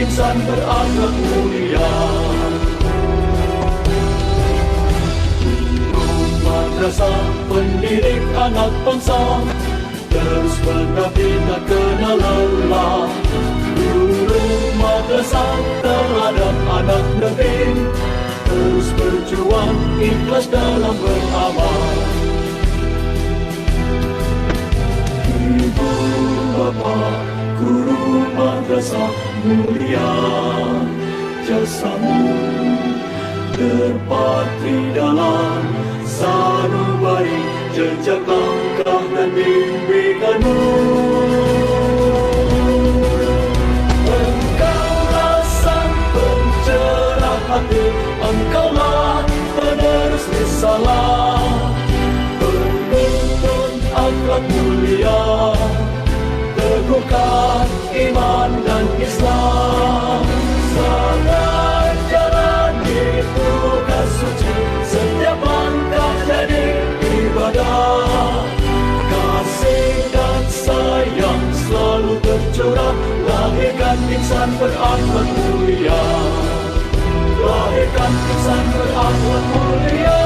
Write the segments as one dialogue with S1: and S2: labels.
S1: insan berakhlak mulia. Guru madrasah pendidik anak bangsa, terus berbina kenal lelah. Guru madrasah terhadap anak negeri, terus berjuang ikhlas dalam beramal. Ibu bapa guru madrasah mulia, jasamu terpatri dalam sanubari jejak langkah dan bimbinganmu. Engkaulah sang pencerah hati, engkaulah penerus risalah, penuntun akhlak mulia, teguhkan iman dan Islam. Sangat jalani tugas suci, setiap langkah jadi ibadah. Kasih dan sayang selalu tercurah, lahirkan insan berakhlak mulia. Lahirkan insan berakhlak mulia.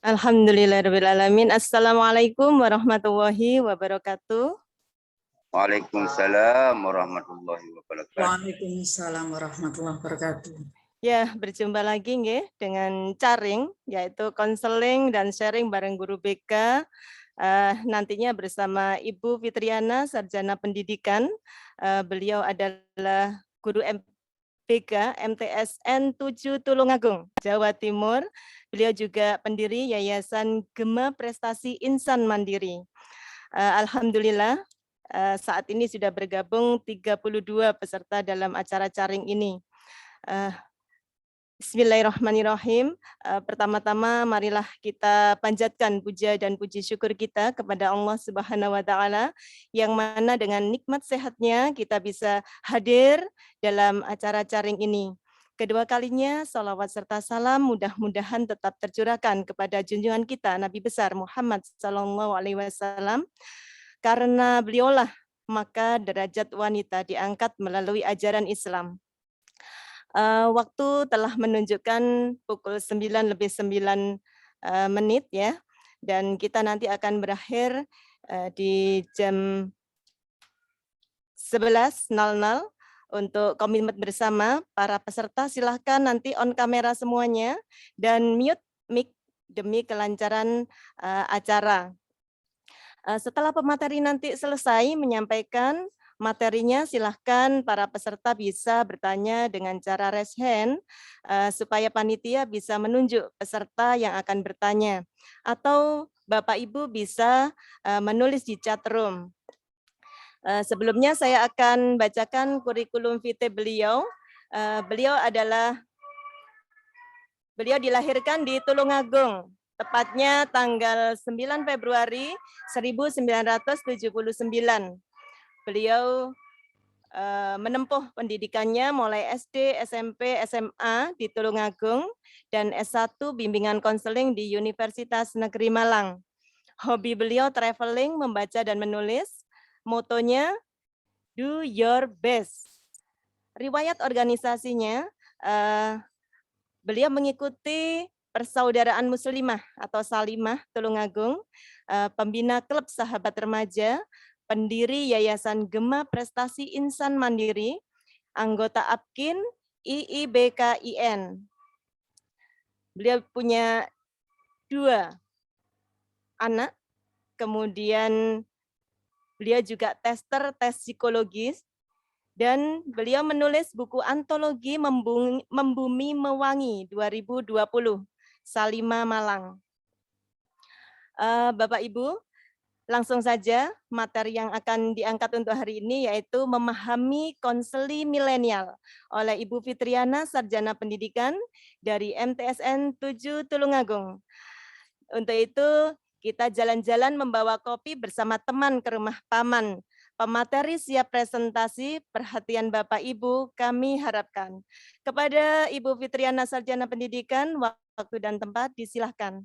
S2: Alhamdulillahirrahmanirrahim. Assalamualaikum warahmatullahi wabarakatuh.
S3: Waalaikumsalam warahmatullahi wabarakatuh.
S4: Waalaikumsalam warahmatullahi wabarakatuh.
S2: Ya, berjumpa lagi nggih dengan Caring, yaitu konseling dan sharing bareng guru BK. Nantinya bersama Ibu Fitriana, Sarjana Pendidikan. Beliau adalah guru BK MTSN 7 Tulungagung, Jawa Timur. Beliau juga pendiri Yayasan Gema Prestasi Insan Mandiri. Alhamdulillah, saat ini sudah bergabung 32 peserta dalam acara Caring ini. Bismillahirrahmanirrahim. Pertama-tama marilah kita panjatkan puja dan puji syukur kita kepada Allah Subhanahu wa taala yang mana dengan nikmat sehatnya kita bisa hadir dalam acara Caring ini. Kedua kalinya salawat serta salam mudah-mudahan tetap tercurahkan kepada junjungan kita Nabi besar Muhammad sallallahu alaihi wasallam, karena beliaulah maka derajat wanita diangkat melalui ajaran Islam. Waktu telah menunjukkan pukul 9:09 ya, dan kita nanti akan berakhir di jam 11.00. Untuk komitmen bersama para peserta silahkan nanti on kamera semuanya dan mute mic demi kelancaran acara. Setelah pemateri nanti selesai menyampaikan materinya, silahkan para peserta bisa bertanya dengan cara raise hand supaya panitia bisa menunjuk peserta yang akan bertanya. Atau Bapak Ibu bisa menulis di chat room. Sebelumnya saya akan bacakan kurikulum vitae beliau. Beliau dilahirkan di Tulungagung, tepatnya tanggal 9 Februari 1979. Beliau menempuh pendidikannya mulai SD, SMP, SMA di Tulungagung, dan S1 Bimbingan Konseling di Universitas Negeri Malang. Hobi beliau traveling, membaca dan menulis. Motonya, do your best. Riwayat organisasinya, beliau mengikuti Persaudaraan Muslimah atau Salimah Tulungagung, pembina klub sahabat remaja, pendiri Yayasan Gema Prestasi Insan Mandiri, anggota APKIN, IIBKIN. Beliau punya 2 anak, kemudian beliau juga tester tes psikologis, dan beliau menulis buku antologi Membumi Mewangi 2020, Salimah Malang. Bapak Ibu, langsung saja materi yang akan diangkat untuk hari ini yaitu memahami konseli milenial oleh Ibu Fitriana, Sarjana Pendidikan dari MTSN 7 Tulungagung. Untuk itu kita jalan-jalan membawa kopi bersama teman ke rumah paman. Pemateri siap presentasi, perhatian Bapak Ibu kami harapkan. Kepada Ibu Fitriana, Sarjana Pendidikan, waktu dan tempat disilahkan.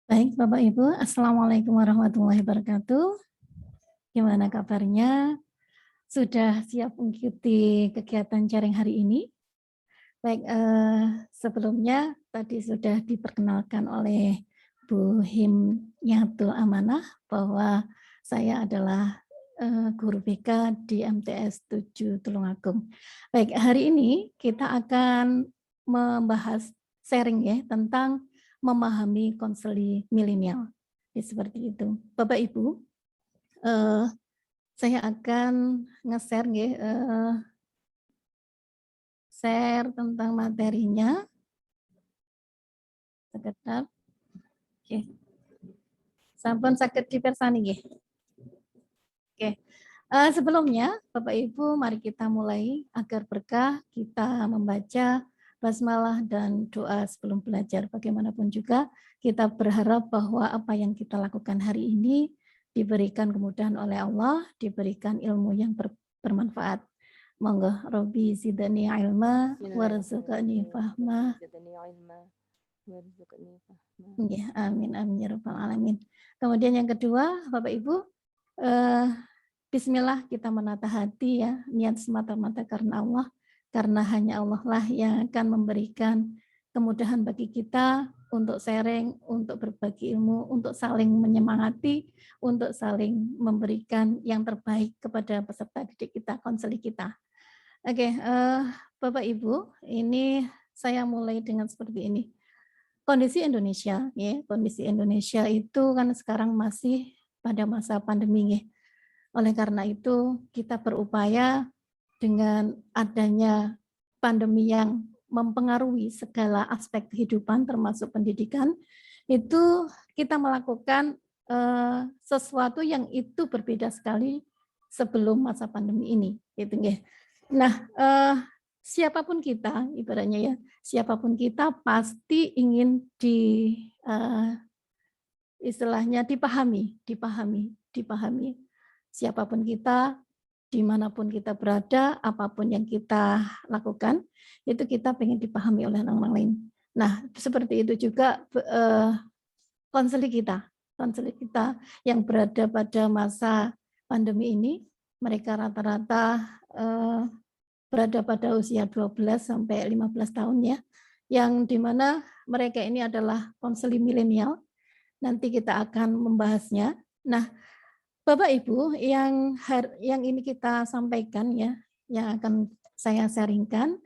S5: Baik, Bapak Ibu, Assalamualaikum warahmatullahi wabarakatuh. Gimana kabarnya? Sudah siap mengikuti kegiatan sharing hari ini? Baik, sebelumnya tadi sudah diperkenalkan oleh Bu Himyatul Amanah bahwa saya adalah guru BK di MTS 7 Tulungagung. Baik, hari ini kita akan membahas sharing ya tentang memahami konseli milenial. Seperti itu. Bapak Ibu, saya akan nge-share ya, share tentang materinya. Sebentar. Oke. Sampun saged dipirsani nggih. Oke. Sebelumnya Bapak Ibu mari kita mulai agar berkah kita membaca basmalah dan doa sebelum belajar. Bagaimanapun juga kita berharap bahwa apa yang kita lakukan hari ini diberikan kemudahan oleh Allah, diberikan ilmu yang bermanfaat. Monggo Robbi zidni ilma warzuqni fahma. Ya, amin amin ya rabbal alamin. Kemudian yang kedua, Bapak Ibu, bismillah kita menata hati ya, niat semata-mata karena Allah. Karena hanya Allah lah yang akan memberikan kemudahan bagi kita untuk sharing, untuk berbagi ilmu, untuk saling menyemangati, untuk saling memberikan yang terbaik kepada peserta didik kita, konseli kita. Oke, Bapak Ibu, ini saya mulai dengan seperti ini. Kondisi Indonesia, ya, kondisi Indonesia itu kan sekarang masih pada masa pandemi, ya. Oleh karena itu kita berupaya dengan adanya pandemi yang mempengaruhi segala aspek kehidupan termasuk pendidikan, itu kita melakukan sesuatu yang itu berbeda sekali sebelum masa pandemi ini. Gitu, ya. Nah, siapapun kita, ibaratnya ya, siapapun kita pasti ingin istilahnya dipahami. Siapapun kita, dimanapun kita berada, apapun yang kita lakukan, itu kita pengen dipahami oleh orang lain. Nah, seperti itu juga konseli kita yang berada pada masa pandemi ini, mereka rata-rata berada pada usia 12 sampai 15 tahun ya, yang dimana mereka ini adalah konseli milenial. Nanti kita akan membahasnya. Nah, Bapak Ibu, yang ini kita sampaikan ya, yang akan saya sharingkan,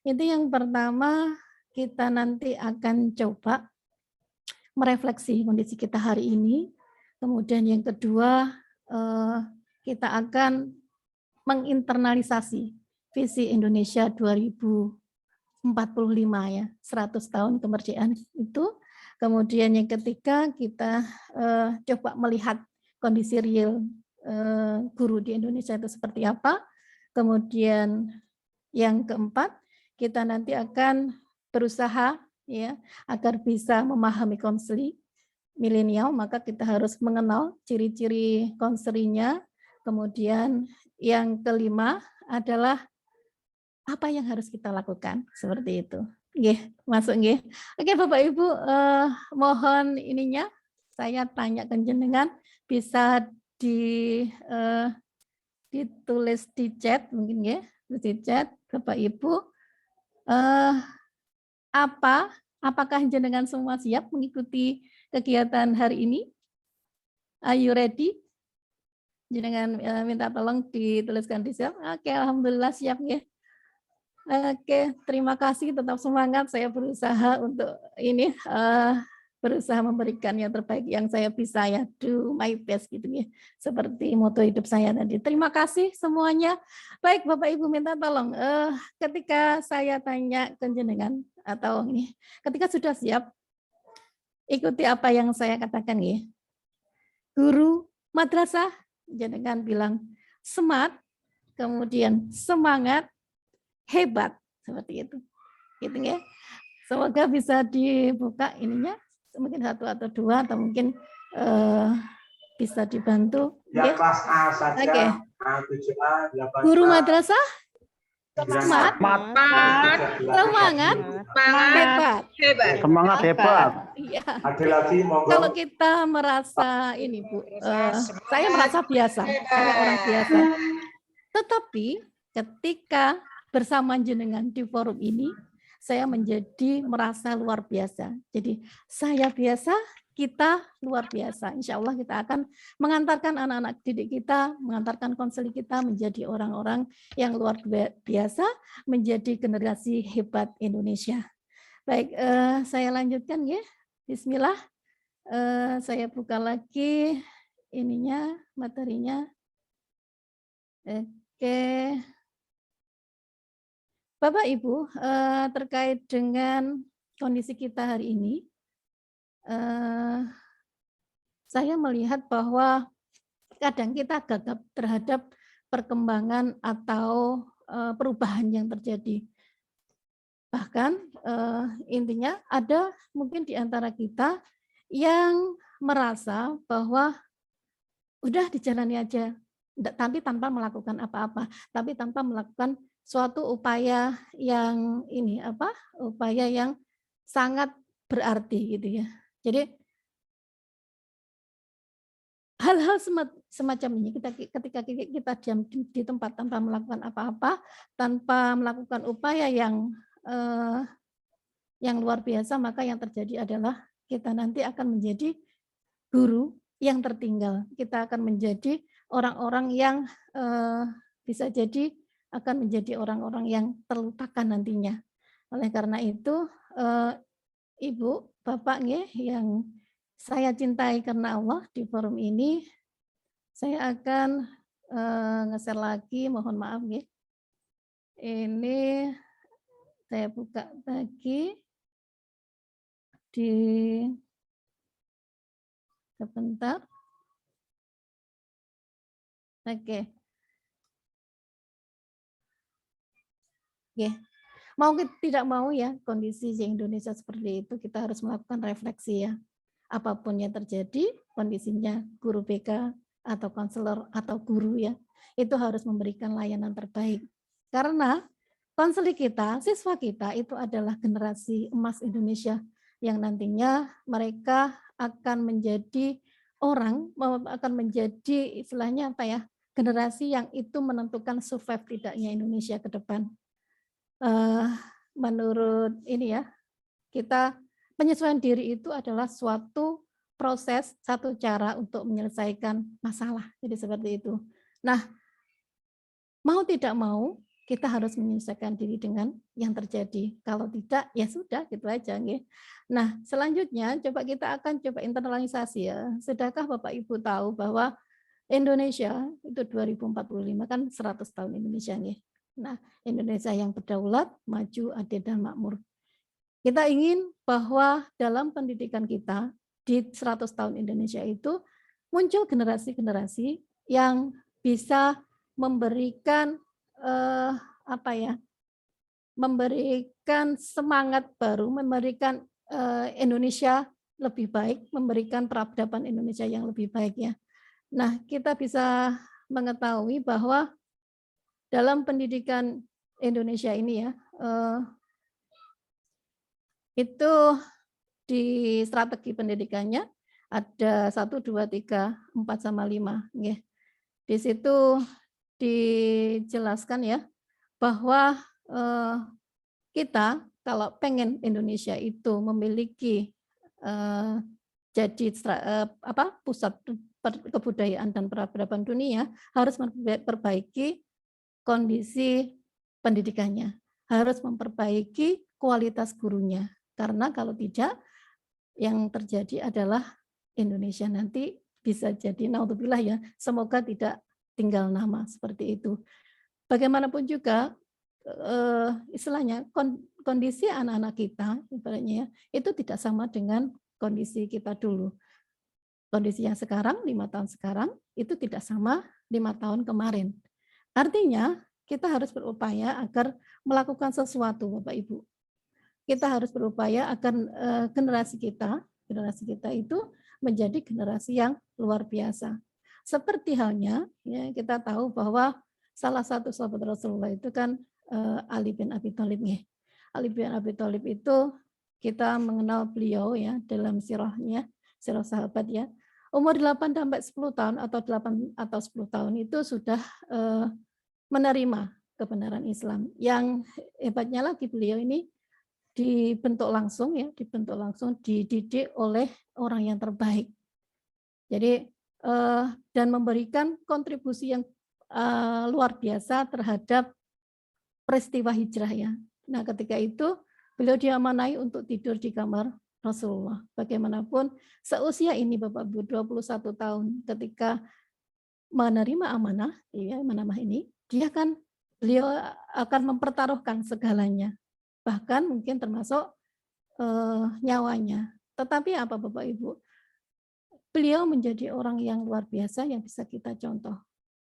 S5: itu yang pertama kita nanti akan coba merefleksi kondisi kita hari ini. Kemudian yang kedua, kita akan menginternalisasi visi Indonesia 2045 ya, 100 tahun kemerdekaan itu. Kemudian yang ketiga, kita coba melihat kondisi real guru di Indonesia itu seperti apa. Kemudian yang keempat, kita nanti akan berusaha ya agar bisa memahami konseli milenial, maka kita harus mengenal ciri-ciri konselinya. Kemudian yang kelima adalah apa yang harus kita lakukan, seperti itu. Nggih, masuk nggih. Oke Bapak Ibu, mohon ininya saya tanya ke jenengan, bisa ditulis di chat mungkin ya, di chat Bapak Ibu, apakah jenengan semua siap mengikuti kegiatan hari ini? Are you ready? Jenengan minta tolong dituliskan di chat. Oke, alhamdulillah siap ya. Oke, terima kasih, tetap semangat. Saya berusaha untuk ini berusaha memberikan yang terbaik yang saya bisa ya, do my best gitu ya. Seperti moto hidup saya tadi. Terima kasih semuanya. Baik, Bapak Ibu minta tolong ketika saya tanya ke jenengan atau ini, ketika sudah siap ikuti apa yang saya katakan ya. Guru madrasah jenengan bilang smart, kemudian semangat, hebat, seperti itu. Gitu ya. Semoga bisa dibuka ininya, mungkin 1 atau 2 atau mungkin bisa dibantu.
S6: Yang kelas A saja,
S5: Oke.
S6: A7A, 8A.
S5: Guru madrasah semangat, semangat, hebat.
S7: Semangat hebat.
S5: Iya.
S6: Ada lagi monggo.
S5: Kalau kita merasa ini Bu, saya merasa biasa, saya orang biasa. Tetapi ketika bersama jenengan di forum ini, saya menjadi merasa luar biasa. Jadi saya biasa, kita luar biasa. Insya Allah kita akan mengantarkan anak-anak didik kita, mengantarkan konseling kita menjadi orang-orang yang luar biasa, menjadi generasi hebat Indonesia. Baik, saya lanjutkan ya. Bismillah. Saya buka lagi ininya, materinya. Oke. Bapak Ibu, terkait dengan kondisi kita hari ini, saya melihat bahwa kadang kita gagap terhadap perkembangan atau perubahan yang terjadi. Bahkan intinya ada mungkin di antara kita yang merasa bahwa udah dijalani aja, tapi tanpa melakukan apa-apa, tapi tanpa melakukan suatu upaya yang ini upaya yang sangat berarti gitu ya. Jadi hal-hal semacam ini ketika kita diam di tempat tanpa melakukan apa-apa, tanpa melakukan upaya yang luar biasa, maka yang terjadi adalah kita nanti akan menjadi guru yang tertinggal. Kita akan menjadi orang-orang yang bisa jadi akan menjadi orang-orang yang terlupakan nantinya. Oleh karena itu, Ibu, Bapak yang saya cintai karena Allah, di forum ini saya akan nge-share lagi, mohon maaf ya. Ini saya buka lagi di sebentar. Oke. Mau tidak mau ya, kondisi di Indonesia seperti itu, kita harus melakukan refleksi ya. Apapun yang terjadi, kondisinya guru BK atau konselor atau guru ya, itu harus memberikan layanan terbaik. Karena konseling kita, siswa kita itu adalah generasi emas Indonesia yang nantinya mereka akan menjadi akan menjadi istilahnya generasi yang itu menentukan survive tidaknya Indonesia ke depan. Menurut ini ya, kita penyesuaian diri itu adalah suatu proses, satu cara untuk menyelesaikan masalah. Jadi seperti itu. Nah, mau tidak mau kita harus menyesuaikan diri dengan yang terjadi. Kalau tidak, ya sudah gitu aja. Nah, selanjutnya kita akan coba internalisasi ya. Sudahkah Bapak Ibu tahu bahwa Indonesia itu 2045 kan 100 tahun Indonesia nih. Nah, Indonesia yang berdaulat, maju, adil dan makmur. Kita ingin bahwa dalam pendidikan kita di 100 tahun Indonesia itu muncul generasi-generasi yang bisa memberikan memberikan semangat baru, memberikan Indonesia lebih baik, memberikan peradaban Indonesia yang lebih baik ya. Nah, kita bisa mengetahui bahwa dalam pendidikan Indonesia ini ya, itu di strategi pendidikannya ada 1, 2, 3, 4 sama 5. Di situ dijelaskan ya bahwa kita kalau pengen Indonesia itu memiliki jadi pusat kebudayaan dan peradaban dunia, harus memperbaiki kondisi pendidikannya, harus memperbaiki kualitas gurunya. Karena kalau tidak, yang terjadi adalah Indonesia nanti bisa jadi naudzubillah ya, semoga tidak tinggal nama seperti itu. Bagaimanapun juga istilahnya kondisi anak-anak kita ibaratnya ya, itu tidak sama dengan kondisi kita dulu. Kondisi yang sekarang, 5 tahun sekarang, itu tidak sama 5 tahun kemarin. Artinya kita harus berupaya agar melakukan sesuatu Bapak Ibu. Kita harus berupaya agar generasi kita itu menjadi generasi yang luar biasa. Seperti halnya ya, kita tahu bahwa salah satu sahabat Rasulullah itu kan Ali bin Abi Thalib ya. Ali bin Abi Thalib itu kita mengenal beliau ya dalam sirahnya, sirah sahabat ya. Umur 8 sampai 10 tahun atau 8 atau 10 tahun itu sudah menerima kebenaran Islam. Yang hebatnya lagi beliau ini dibentuk langsung ya, dididik oleh orang yang terbaik. Jadi dan memberikan kontribusi yang luar biasa terhadap peristiwa hijrah ya. Nah, ketika itu beliau diamanai untuk tidur di kamar Rasulullah. Bagaimanapun seusia ini Bapak Ibu 21 tahun ketika menerima amanah ya, amanah ini, beliau akan mempertaruhkan segalanya. Bahkan mungkin termasuk nyawanya. Tetapi apa Bapak Ibu? Beliau menjadi orang yang luar biasa yang bisa kita contoh.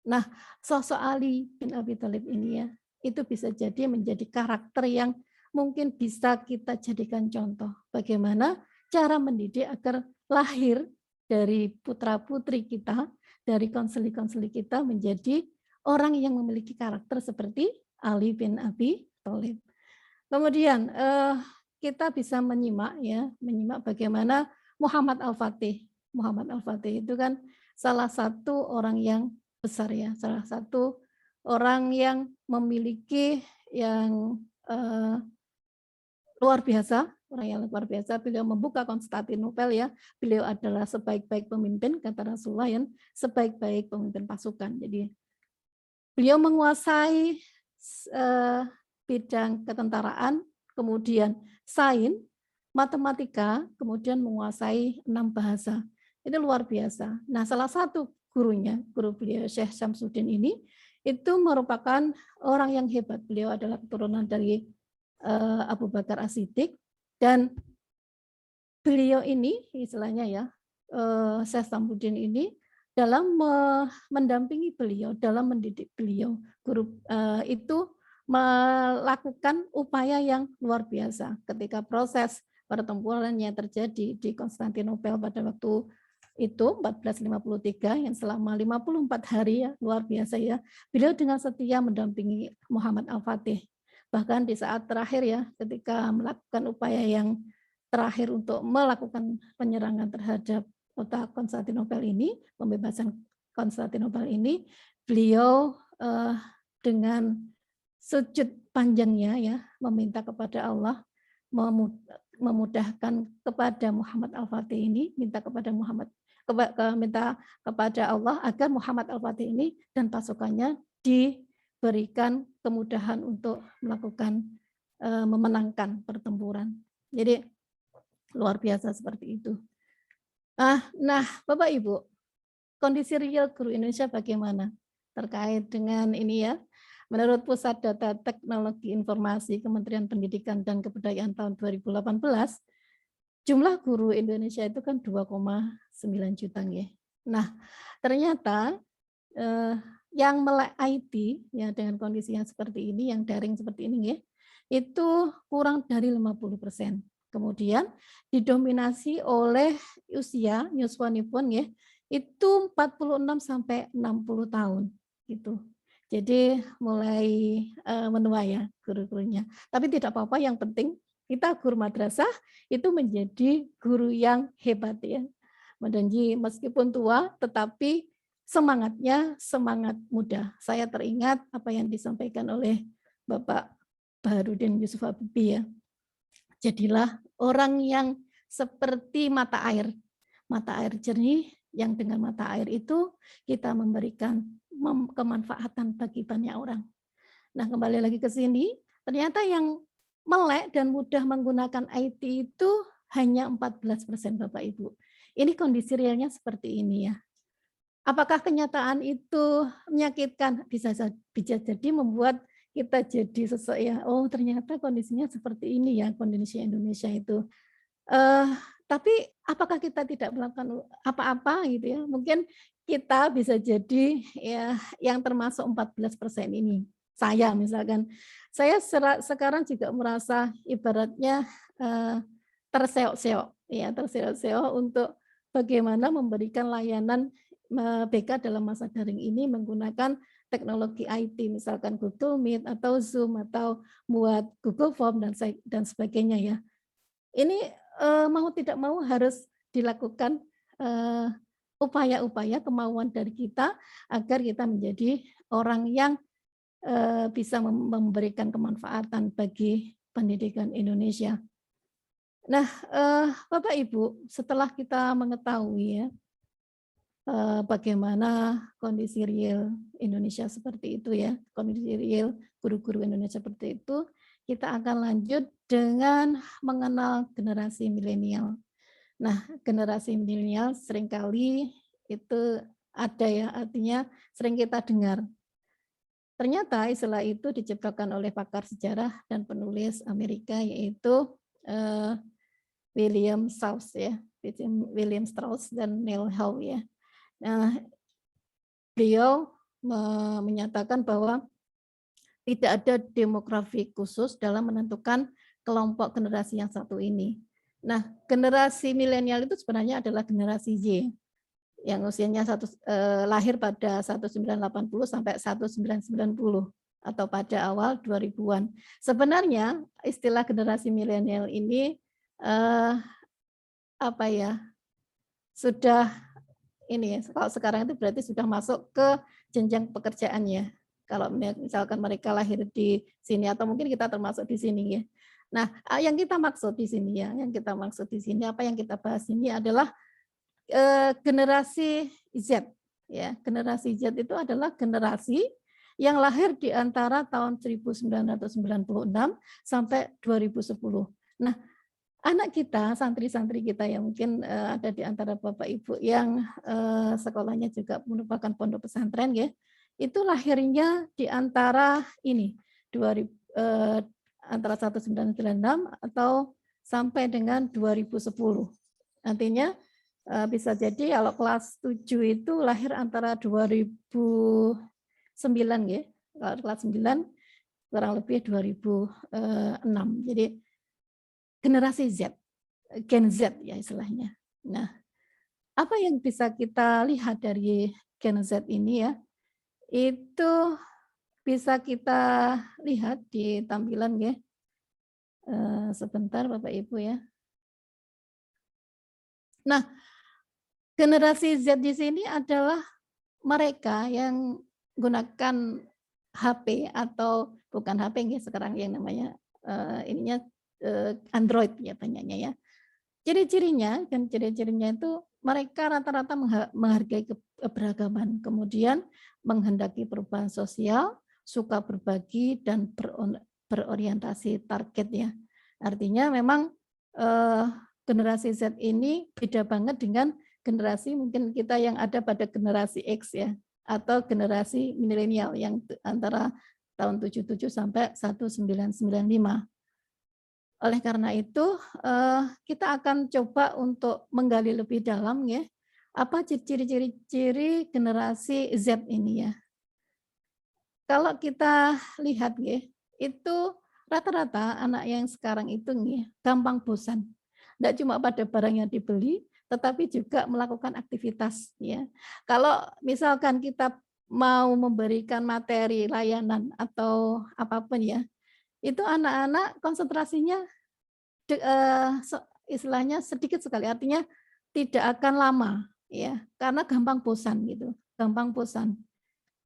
S5: Nah, sosok Ali bin Abi Thalib ini ya, itu bisa jadi menjadi karakter yang mungkin bisa kita jadikan contoh. Bagaimana cara mendidik agar lahir dari putra-putri kita, dari konseli-konseli kita menjadi orang yang memiliki karakter seperti Ali bin Abi Thalib. Kemudian kita bisa menyimak bagaimana Muhammad Al-Fatih. Muhammad Al-Fatih itu kan salah satu orang yang besar ya, salah satu orang yang memiliki yang luar biasa, orang yang luar biasa. Beliau membuka Konstantinopel ya. Beliau adalah sebaik-baik pemimpin, kata Rasulullah, yang sebaik-baik pemimpin pasukan. Jadi beliau menguasai bidang ketentaraan, kemudian sains, matematika, kemudian menguasai 6 bahasa. Itu luar biasa. Nah, salah satu gurunya, guru beliau Syekh Syamsuddin ini, itu merupakan orang yang hebat. Beliau adalah keturunan dari Abu Bakar As-Siddiq, dan beliau ini istilahnya ya, Syekh Syamsuddin ini dalam mendampingi beliau, dalam mendidik beliau, guru itu melakukan upaya yang luar biasa ketika proses pertempuran yang terjadi di Konstantinopel pada waktu itu 1453 yang selama 54 hari ya, luar biasa ya. Beliau dengan setia mendampingi Muhammad Al-Fatih. Bahkan di saat terakhir ya, ketika melakukan upaya yang terakhir untuk melakukan penyerangan terhadap kota Konstantinopel ini, pembebasan Konstantinopel ini, beliau dengan sujud panjangnya ya, meminta kepada Allah, memudahkan kepada Muhammad Al-Fatih ini, minta kepada Allah agar Muhammad Al-Fatih ini dan pasukannya diberikan kemudahan untuk melakukan memenangkan pertempuran. Jadi luar biasa seperti itu. Nah, Bapak Ibu, kondisi real guru Indonesia bagaimana terkait dengan ini ya? Menurut Pusat Data Teknologi Informasi Kementerian Pendidikan dan Kebudayaan tahun 2018, jumlah guru Indonesia itu kan 2,9 juta ya. Nah, ternyata yang melek IT ya dengan kondisi yang seperti ini, yang daring seperti ini ya, itu kurang dari 50%. Kemudian didominasi oleh usia yuswanipun ya, itu 46 sampai 60 tahun gitu. Jadi mulai menua ya guru-gurunya. Tapi tidak apa-apa, yang penting kita guru madrasah itu menjadi guru yang hebat ya. Menjanji meskipun tua tetapi semangatnya semangat muda. Saya teringat apa yang disampaikan oleh Bapak Baharudin Yusuf Habibie ya. Jadilah orang yang seperti mata air jernih, yang dengan mata air itu kita memberikan kemanfaatan bagi banyak orang. Nah, kembali lagi ke sini, ternyata yang melek dan mudah menggunakan IT itu hanya 14% Bapak Ibu. Ini kondisi realnya seperti ini ya. Apakah kenyataan itu menyakitkan? Bisa jadi membuat kita jadi ya, oh ternyata kondisinya seperti ini ya, kondisi Indonesia itu. Tapi apakah kita tidak melakukan apa-apa gitu ya? Mungkin kita bisa jadi ya yang termasuk 14% ini. Saya misalkan, saya sekarang juga merasa ibaratnya terseok-seok ya, terseok-seok untuk bagaimana memberikan layanan BK dalam masa daring ini menggunakan teknologi IT, misalkan Google Meet atau Zoom atau buat Google Form dan sebagainya ya. Ini mau tidak mau harus dilakukan upaya-upaya kemauan dari kita agar kita menjadi orang yang bisa memberikan kemanfaatan bagi pendidikan Indonesia. Nah, Bapak Ibu, setelah kita mengetahui ya bagaimana kondisi real Indonesia seperti itu ya, kondisi real guru-guru Indonesia seperti itu, kita akan lanjut dengan mengenal generasi milenial. Nah, generasi milenial seringkali itu ada ya, artinya sering kita dengar. Ternyata istilah itu diciptakan oleh pakar sejarah dan penulis Amerika yaitu William Strauss ya, William Strauss dan Neil Howe ya. Nah, beliau menyatakan bahwa tidak ada demografi khusus dalam menentukan kelompok generasi yang satu ini. Nah, generasi milenial itu sebenarnya adalah generasi Y yang usianya lahir pada 1980 sampai 1990 atau pada awal 2000-an. Sebenarnya istilah generasi milenial ini apa ya? Sudah ini ya, kalau sekarang itu berarti sudah masuk ke jenjang pekerjaannya. Kalau misalkan mereka lahir di sini atau mungkin kita termasuk di sini ya. Nah, yang kita maksud di sini ya, apa yang kita bahas ini adalah generasi Z ya. Generasi Z itu adalah generasi yang lahir di antara tahun 1996 sampai 2010. Nah, anak kita, santri-santri kita yang mungkin ada di antara Bapak Ibu yang sekolahnya juga merupakan pondok pesantren ya, itu lahirnya di antara ini antara 1996 atau sampai dengan 2010. Artinya bisa jadi kalau kelas 7 itu lahir antara 2009 ya. Kalau kelas 9 kurang lebih 2006. Jadi generasi Z, Gen Z ya istilahnya. Nah, apa yang bisa kita lihat dari Gen Z ini ya? Itu bisa kita lihat di tampilan ya. Sebentar Bapak Ibu ya. Nah, generasi Z di sini adalah mereka yang gunakan HP atau bukan HP ya sekarang yang namanya ininya Android ya banyaknya ya. Ciri-cirinya itu mereka rata-rata menghargai keberagaman, kemudian menghendaki perubahan sosial, suka berbagi dan berorientasi target ya. Artinya memang generasi Z ini beda banget dengan generasi mungkin kita yang ada pada generasi X ya, atau generasi milenial yang antara tahun 77 sampai 1995. Oleh karena itu, kita akan coba untuk menggali lebih dalam ya, apa ciri-ciri generasi Z ini ya. Kalau kita lihat ya, itu rata-rata anak yang sekarang itu nih gampang bosan. Tidak cuma pada barang yang dibeli, tetapi juga melakukan aktivitas ya. Kalau misalkan kita mau memberikan materi, layanan atau apapun ya, itu anak-anak konsentrasinya istilahnya sedikit sekali, artinya tidak akan lama ya, karena gampang bosan gitu, gampang bosan.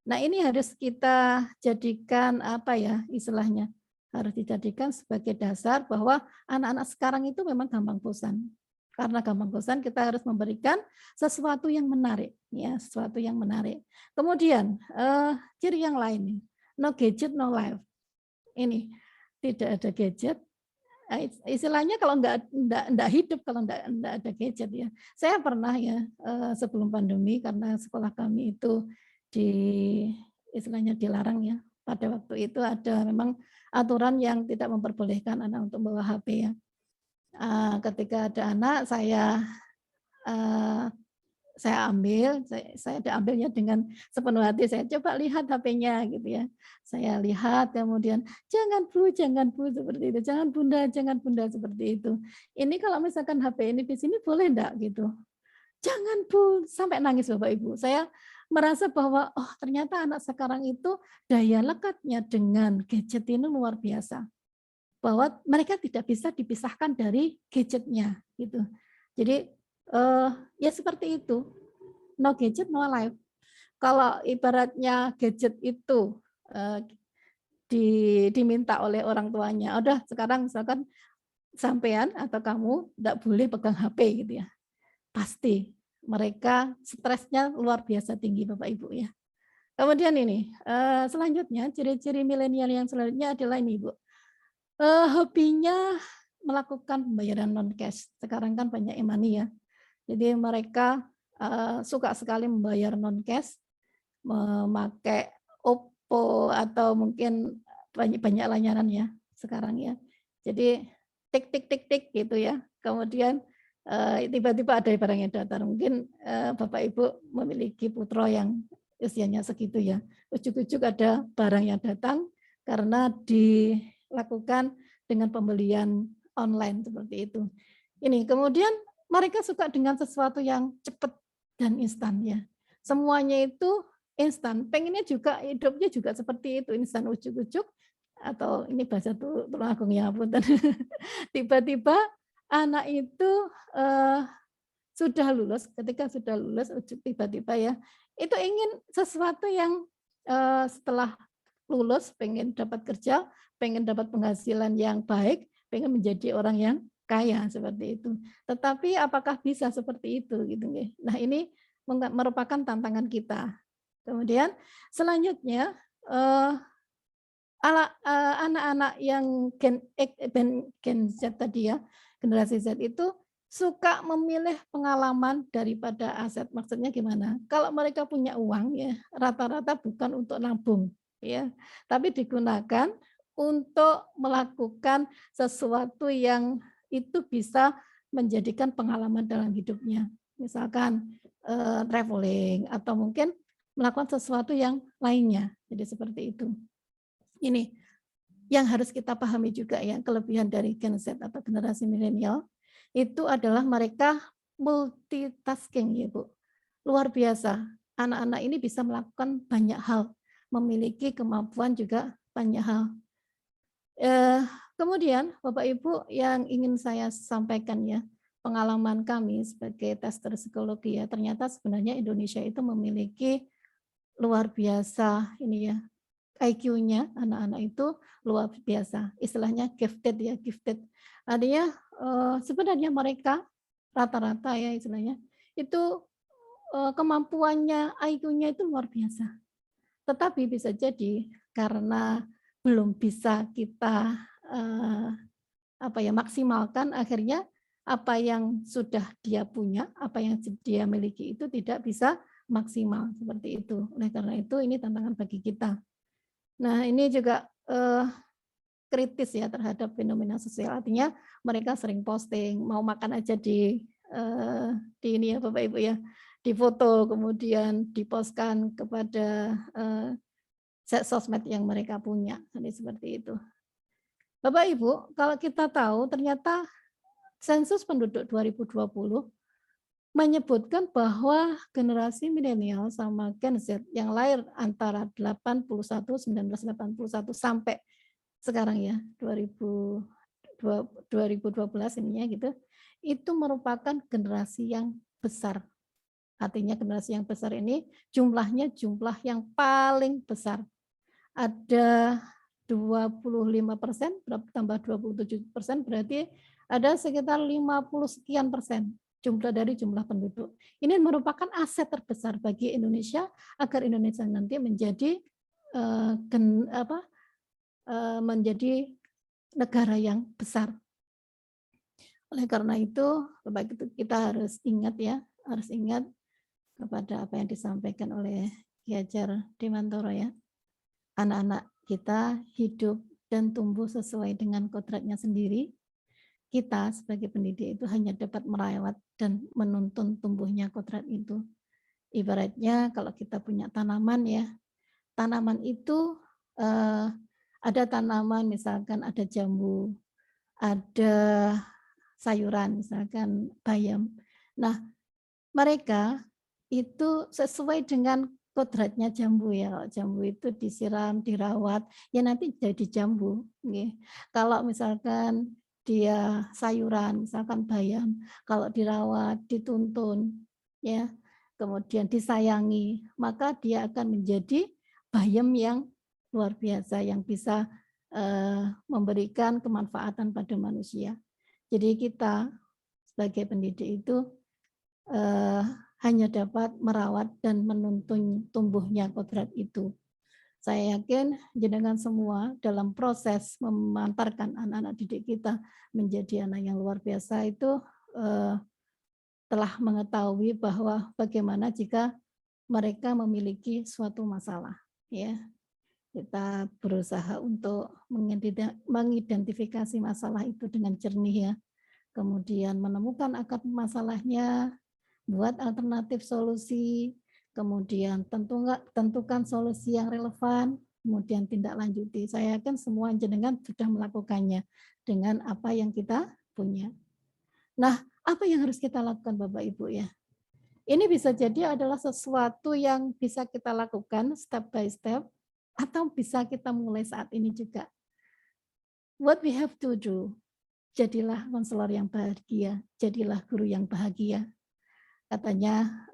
S5: Nah, ini harus kita jadikan apa ya istilahnya, harus dijadikan sebagai dasar bahwa anak-anak sekarang itu memang gampang bosan. Karena gampang bosan, kita harus memberikan sesuatu yang menarik, ya, sesuatu yang menarik. Kemudian ciri yang lain, no gadget, no life. Ini tidak ada gadget. Istilahnya kalau enggak hidup kalau enggak ada gadget ya. Saya pernah ya sebelum pandemi karena sekolah kami itu istilahnya dilarang ya. Pada waktu itu ada memang aturan yang tidak memperbolehkan anak untuk bawa HP ya. Ketika ada anak saya ambilnya dengan sepenuh hati, saya coba lihat HP-nya gitu ya. Saya lihat kemudian jangan bu seperti itu, jangan bunda seperti itu. Ini kalau misalkan HP ini di sini boleh enggak gitu. Jangan bu, sampai nangis Bapak Ibu. Saya merasa bahwa oh ternyata anak sekarang itu daya lekatnya dengan gadget ini luar biasa. Bahwa mereka tidak bisa dipisahkan dari gadgetnya gitu. Jadi ya seperti itu, no gadget no life. Kalau ibaratnya gadget itu diminta oleh orang tuanya, udah sekarang misalkan sampean atau kamu tidak boleh pegang HP gitu ya, pasti mereka stresnya luar biasa tinggi Bapak Ibu ya. Kemudian ini selanjutnya ciri-ciri milenial yang selanjutnya adalah ini Bu, hobinya melakukan pembayaran non cash. Sekarang kan banyak e-money ya. Jadi mereka suka sekali membayar non cash, memakai Oppo atau mungkin banyak layanan ya sekarang ya. Jadi tik gitu ya. Kemudian tiba-tiba ada barang yang datang. Mungkin Bapak Ibu memiliki putra yang usianya segitu ya. Ujuk-ujuk ada barang yang datang karena dilakukan dengan pembelian online seperti itu. Ini kemudian mereka suka dengan sesuatu yang cepat dan instan ya. Semuanya itu instan. Pengennya juga hidupnya juga seperti itu, instan ujuk-ujuk atau ini bahasa Tulungagung ya ampun. Tiba-tiba anak itu sudah lulus, ketika sudah lulus tiba-tiba ya, itu ingin sesuatu yang setelah lulus pengen dapat kerja, pengen dapat penghasilan yang baik, pengen menjadi orang yang kaya seperti itu. Tetapi apakah bisa seperti itu gitu nggih. Nah, ini merupakan tantangan kita. Kemudian selanjutnya anak-anak yang Gen Z tadi ya, generasi Z itu suka memilih pengalaman daripada aset. Maksudnya gimana? Kalau mereka punya uang ya, rata-rata bukan untuk nabung ya, tapi digunakan untuk melakukan sesuatu yang itu bisa menjadikan pengalaman dalam hidupnya. Misalkan traveling atau mungkin melakukan sesuatu yang lainnya. Jadi seperti itu. Ini yang harus kita pahami juga ya, kelebihan dari Gen Z atau generasi milenial itu adalah mereka multitasking ya Bu. Luar biasa. Anak-anak ini bisa melakukan banyak hal, memiliki kemampuan juga banyak hal. Kemudian Bapak Ibu yang ingin saya sampaikan ya, pengalaman kami sebagai tester psikologi ya, ternyata sebenarnya Indonesia itu memiliki luar biasa ini ya, IQ-nya anak-anak itu luar biasa, istilahnya gifted ya, gifted. Artinya sebenarnya mereka rata-rata ya istilahnya itu kemampuannya IQ-nya itu luar biasa. Tetapi bisa jadi karena belum bisa kita maksimalkan, akhirnya apa yang sudah dia punya, apa yang dia miliki itu tidak bisa maksimal seperti itu. Oleh karena itu ini tantangan bagi kita. Nah, ini juga kritis ya terhadap fenomena sosial. Artinya mereka sering posting, mau makan aja di ini ya Bapak Ibu ya, di foto kemudian dipostkan kepada sosmed yang mereka punya. Jadi seperti itu. Bapak Ibu, kalau kita tahu ternyata sensus penduduk 2020 menyebutkan bahwa generasi milenial sama Gen Z yang lahir antara 1981 sampai sekarang ya 2012 ininya gitu, itu merupakan generasi yang besar. Artinya generasi yang besar ini jumlahnya jumlah yang paling besar. Ada 25%, tambah 27%, berarti ada sekitar 50 sekian persen jumlah dari jumlah penduduk. Ini merupakan aset terbesar bagi Indonesia agar Indonesia nanti menjadi menjadi negara yang besar. Oleh karena itu, Bapak Ibu, kita harus ingat ya, harus ingat kepada apa yang disampaikan oleh Ki Hajar Dewantara ya. Anak-anak kita hidup dan tumbuh sesuai dengan kodratnya sendiri. Kita sebagai pendidik itu hanya dapat merawat dan menuntun tumbuhnya kodrat itu. Ibaratnya kalau kita punya tanaman ya, tanaman itu ada tanaman misalkan ada jambu, ada sayuran misalkan bayam. Nah, mereka itu sesuai dengan kodratnya jambu ya. Kalau jambu itu disiram, dirawat, ya nanti jadi jambu. Kalau misalkan dia sayuran, misalkan bayam, kalau dirawat, dituntun, ya, kemudian disayangi, maka dia akan menjadi bayam yang luar biasa, yang bisa memberikan kemanfaatan pada manusia. Jadi kita sebagai pendidik itu hanya dapat merawat dan menuntun tumbuhnya kodrat itu. Saya yakin jenengan semua dalam proses memantarkan anak-anak didik kita menjadi anak yang luar biasa itu telah mengetahui bahwa bagaimana jika mereka memiliki suatu masalah. Ya, kita berusaha untuk mengidentifikasi masalah itu dengan jernih ya. Kemudian menemukan akar masalahnya, buat alternatif solusi, kemudian tentukan solusi yang relevan, kemudian tindak lanjuti. Saya yakin semua jenengan sudah melakukannya dengan apa yang kita punya. Nah, apa yang harus kita lakukan Bapak Ibu ya? Ini bisa jadi adalah sesuatu yang bisa kita lakukan step by step, atau bisa kita mulai saat ini juga. What we have to do, jadilah konselor yang bahagia, jadilah guru yang bahagia. Katanya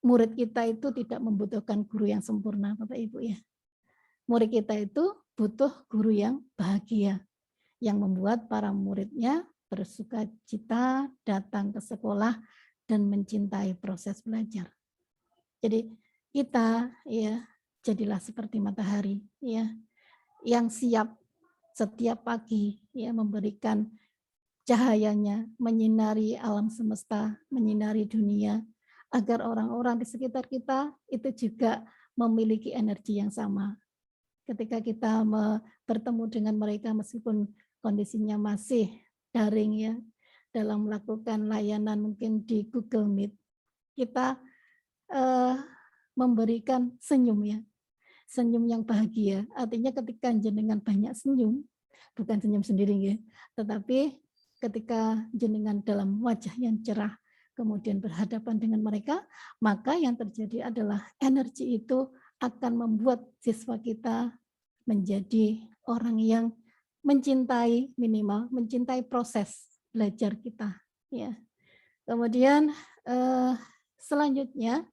S5: murid kita itu tidak membutuhkan guru yang sempurna, Bapak Ibu ya. Murid kita itu butuh guru yang bahagia, yang membuat para muridnya bersukacita datang ke sekolah dan mencintai proses belajar. Jadi kita ya jadilah seperti matahari ya, yang siap setiap pagi ya memberikan cahayanya, menyinari alam semesta, menyinari dunia, agar orang-orang di sekitar kita itu juga memiliki energi yang sama. Ketika kita bertemu dengan mereka meskipun kondisinya masih daring ya, dalam melakukan layanan mungkin di Google Meet, kita memberikan senyum ya, senyum yang bahagia. Artinya ketika jenengan banyak senyum, bukan senyum sendiri ya, tetapi ketika jenengan dalam wajah yang cerah, kemudian berhadapan dengan mereka, maka yang terjadi adalah energi itu akan membuat siswa kita menjadi orang yang mencintai, minimal mencintai proses belajar kita. Ya. Kemudian selanjutnya,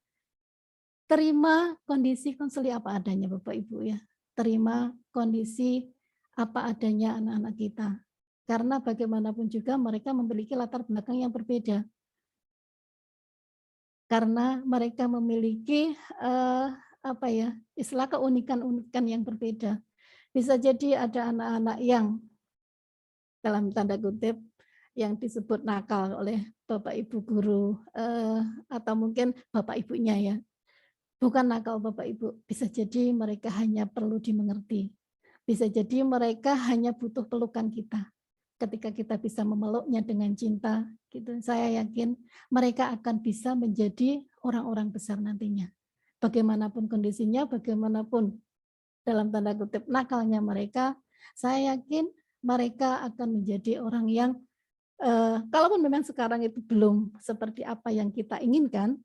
S5: terima kondisi konseli apa adanya Bapak Ibu ya. Terima kondisi apa adanya anak-anak kita. Karena bagaimanapun juga mereka memiliki latar belakang yang berbeda. Karena mereka memiliki istilah keunikan-unikan yang berbeda. Bisa jadi ada anak-anak yang dalam tanda kutip yang disebut nakal oleh Bapak Ibu guru atau mungkin Bapak Ibunya ya. Bukan nakal Bapak Ibu, bisa jadi mereka hanya perlu dimengerti. Bisa jadi mereka hanya butuh pelukan kita. Ketika kita bisa memeluknya dengan cinta, gitu, saya yakin mereka akan bisa menjadi orang-orang besar nantinya. Bagaimanapun kondisinya, bagaimanapun dalam tanda kutip nakalnya mereka, saya yakin mereka akan menjadi orang yang kalaupun memang sekarang itu belum seperti apa yang kita inginkan,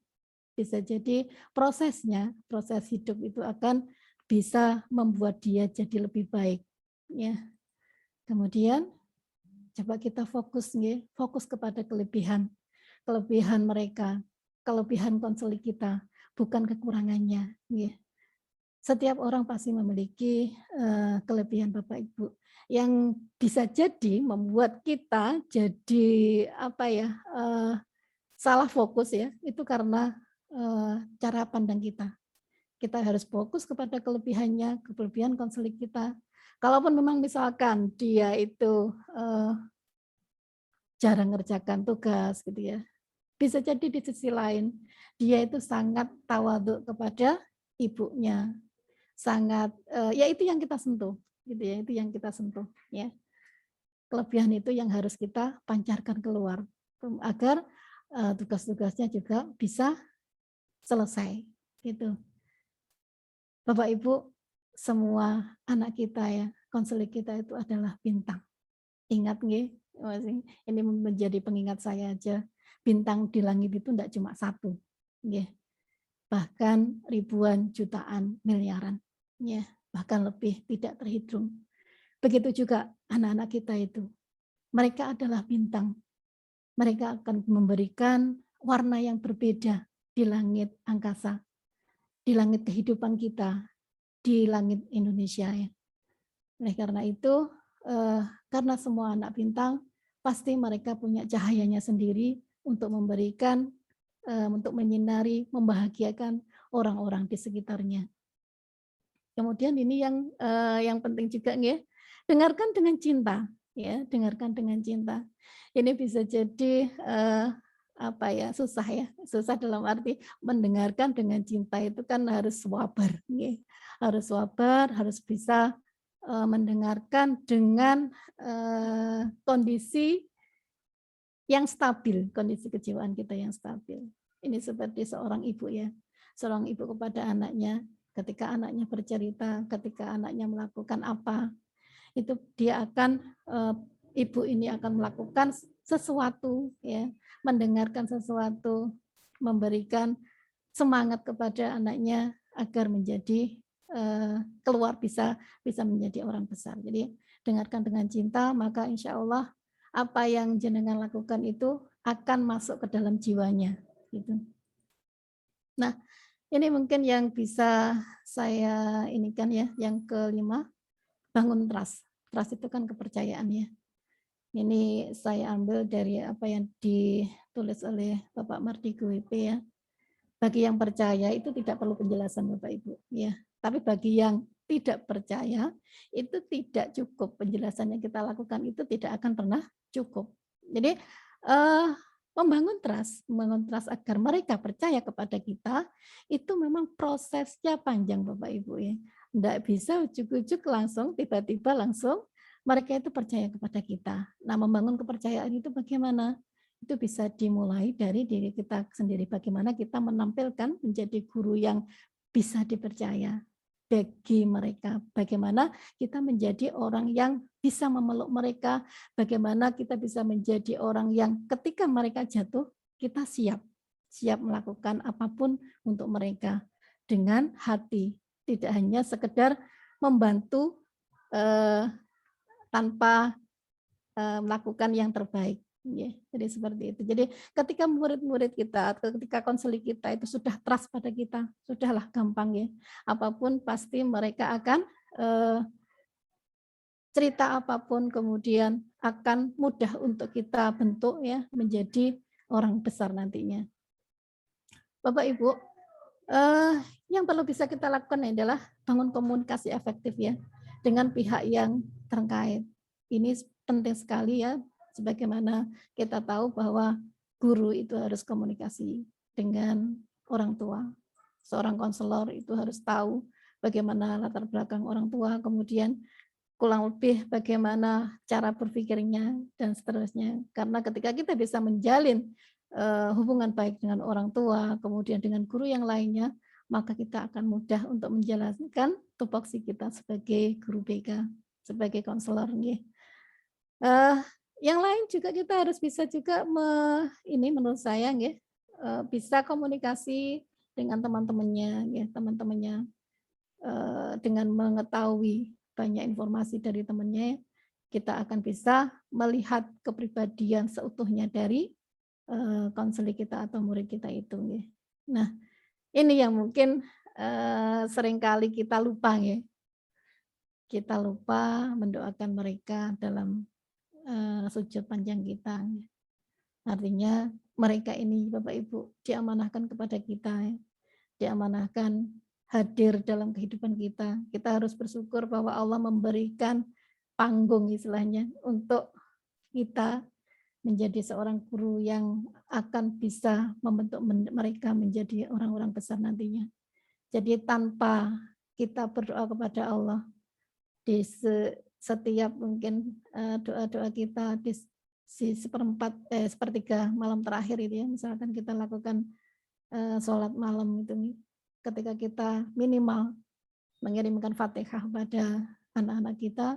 S5: bisa jadi prosesnya, proses hidup itu akan bisa membuat dia jadi lebih baik. Ya. Kemudian coba kita fokus, fokus kepada kelebihan mereka, kelebihan konseling kita, bukan kekurangannya. Setiap orang pasti memiliki kelebihan Bapak Ibu yang bisa jadi membuat kita jadi salah fokus ya, itu karena cara pandang kita. Kita harus fokus kepada kelebihannya, kelebihan konseling kita. Kalaupun memang misalkan dia itu jarang ngerjakan tugas gitu ya, bisa jadi di sisi lain dia itu sangat tawadhu kepada ibunya, sangat ya itu yang kita sentuh gitu ya, itu yang kita sentuh ya. Kelebihan itu yang harus kita pancarkan keluar agar tugas-tugasnya juga bisa selesai gitu. Bapak Ibu, semua anak kita ya, konseling kita itu adalah bintang. Ingat nggih, ini menjadi pengingat saya aja. Bintang di langit itu tidak cuma satu, nggih. Bahkan ribuan, jutaan, miliaran, ya, bahkan lebih tidak terhitung. Begitu juga anak-anak kita itu. Mereka adalah bintang. Mereka akan memberikan warna yang berbeda di langit angkasa, di langit kehidupan kita, di langit Indonesia ya. Oleh karena itu, karena semua anak bintang, pasti mereka punya cahayanya sendiri untuk memberikan, untuk menyinari, membahagiakan orang-orang di sekitarnya. Kemudian ini yang penting juga ya, dengarkan dengan cinta, ya, dengarkan dengan cinta. Ini bisa jadi susah ya, susah dalam arti mendengarkan dengan cinta itu kan harus sabar, ya. Harus sabar, harus bisa mendengarkan dengan kondisi yang stabil, kondisi kejiwaan kita yang stabil. Ini seperti seorang ibu ya, seorang ibu kepada anaknya, ketika anaknya bercerita, ketika anaknya melakukan apa, itu dia akan, ibu ini akan melakukan sesuatu, ya, mendengarkan sesuatu, memberikan semangat kepada anaknya agar menjadi keluar bisa menjadi orang besar. Jadi dengarkan dengan cinta, maka insya Allah apa yang jenengan lakukan itu akan masuk ke dalam jiwanya. Gitu. Nah, ini mungkin yang bisa saya inikan ya. Yang kelima, bangun trust. Trust itu kan kepercayaan ya. Ini saya ambil dari apa yang ditulis oleh Bapak Mardigu WP ya. Bagi yang percaya itu tidak perlu penjelasan Bapak Ibu ya. Tapi bagi yang tidak percaya itu tidak cukup, penjelasan yang kita lakukan itu tidak akan pernah cukup. Jadi membangun trust agar mereka percaya kepada kita itu memang prosesnya panjang Bapak Ibu ya. Tidak bisa ujuk-ujuk langsung tiba-tiba langsung mereka itu percaya kepada kita. Nah, membangun kepercayaan itu bagaimana? Itu bisa dimulai dari diri kita sendiri. Bagaimana kita menampilkan menjadi guru yang bisa dipercaya bagi mereka. Bagaimana kita menjadi orang yang bisa memeluk mereka. Bagaimana kita bisa menjadi orang yang ketika mereka jatuh, kita siap melakukan apapun untuk mereka dengan hati. Tidak hanya sekedar membantu tanpa melakukan yang terbaik. Ya, jadi seperti itu. Jadi ketika murid-murid kita, ketika konseling kita itu sudah trust pada kita, sudahlah gampang ya. Apapun pasti mereka akan cerita apapun kemudian akan mudah untuk kita bentuk ya menjadi orang besar nantinya. Bapak Ibu, yang perlu bisa kita lakukan adalah bangun komunikasi efektif ya dengan pihak yang terkait. Ini penting sekali ya. Sebagaimana kita tahu bahwa guru itu harus komunikasi dengan orang tua. Seorang konselor itu harus tahu bagaimana latar belakang orang tua, kemudian kurang lebih bagaimana cara berpikirnya, dan seterusnya. Karena ketika kita bisa menjalin hubungan baik dengan orang tua, kemudian dengan guru yang lainnya, maka kita akan mudah untuk menjalankan tupoksi kita sebagai guru BK, sebagai konselor. Yang lain juga kita harus bisa juga ini menurut saya nggih, bisa komunikasi dengan teman-temannya ya, teman-temannya dengan mengetahui banyak informasi dari temannya, kita akan bisa melihat kepribadian seutuhnya dari konseling kita atau murid kita itu nggih. Nah, ini yang mungkin seringkali kita lupa ya. Kita lupa mendoakan mereka dalam sujud panjang kita. Artinya mereka ini Bapak Ibu diamanahkan kepada kita ya. Diamanahkan hadir dalam kehidupan kita. Kita harus bersyukur bahwa Allah memberikan panggung istilahnya untuk kita menjadi seorang guru yang akan bisa membentuk mereka menjadi orang-orang besar nantinya. Jadi tanpa kita berdoa kepada Allah di setiap mungkin doa-doa kita di sepertiga malam terakhir itu ya, misalkan kita lakukan sholat malam itu, ketika kita minimal mengirimkan Fatihah pada anak-anak kita,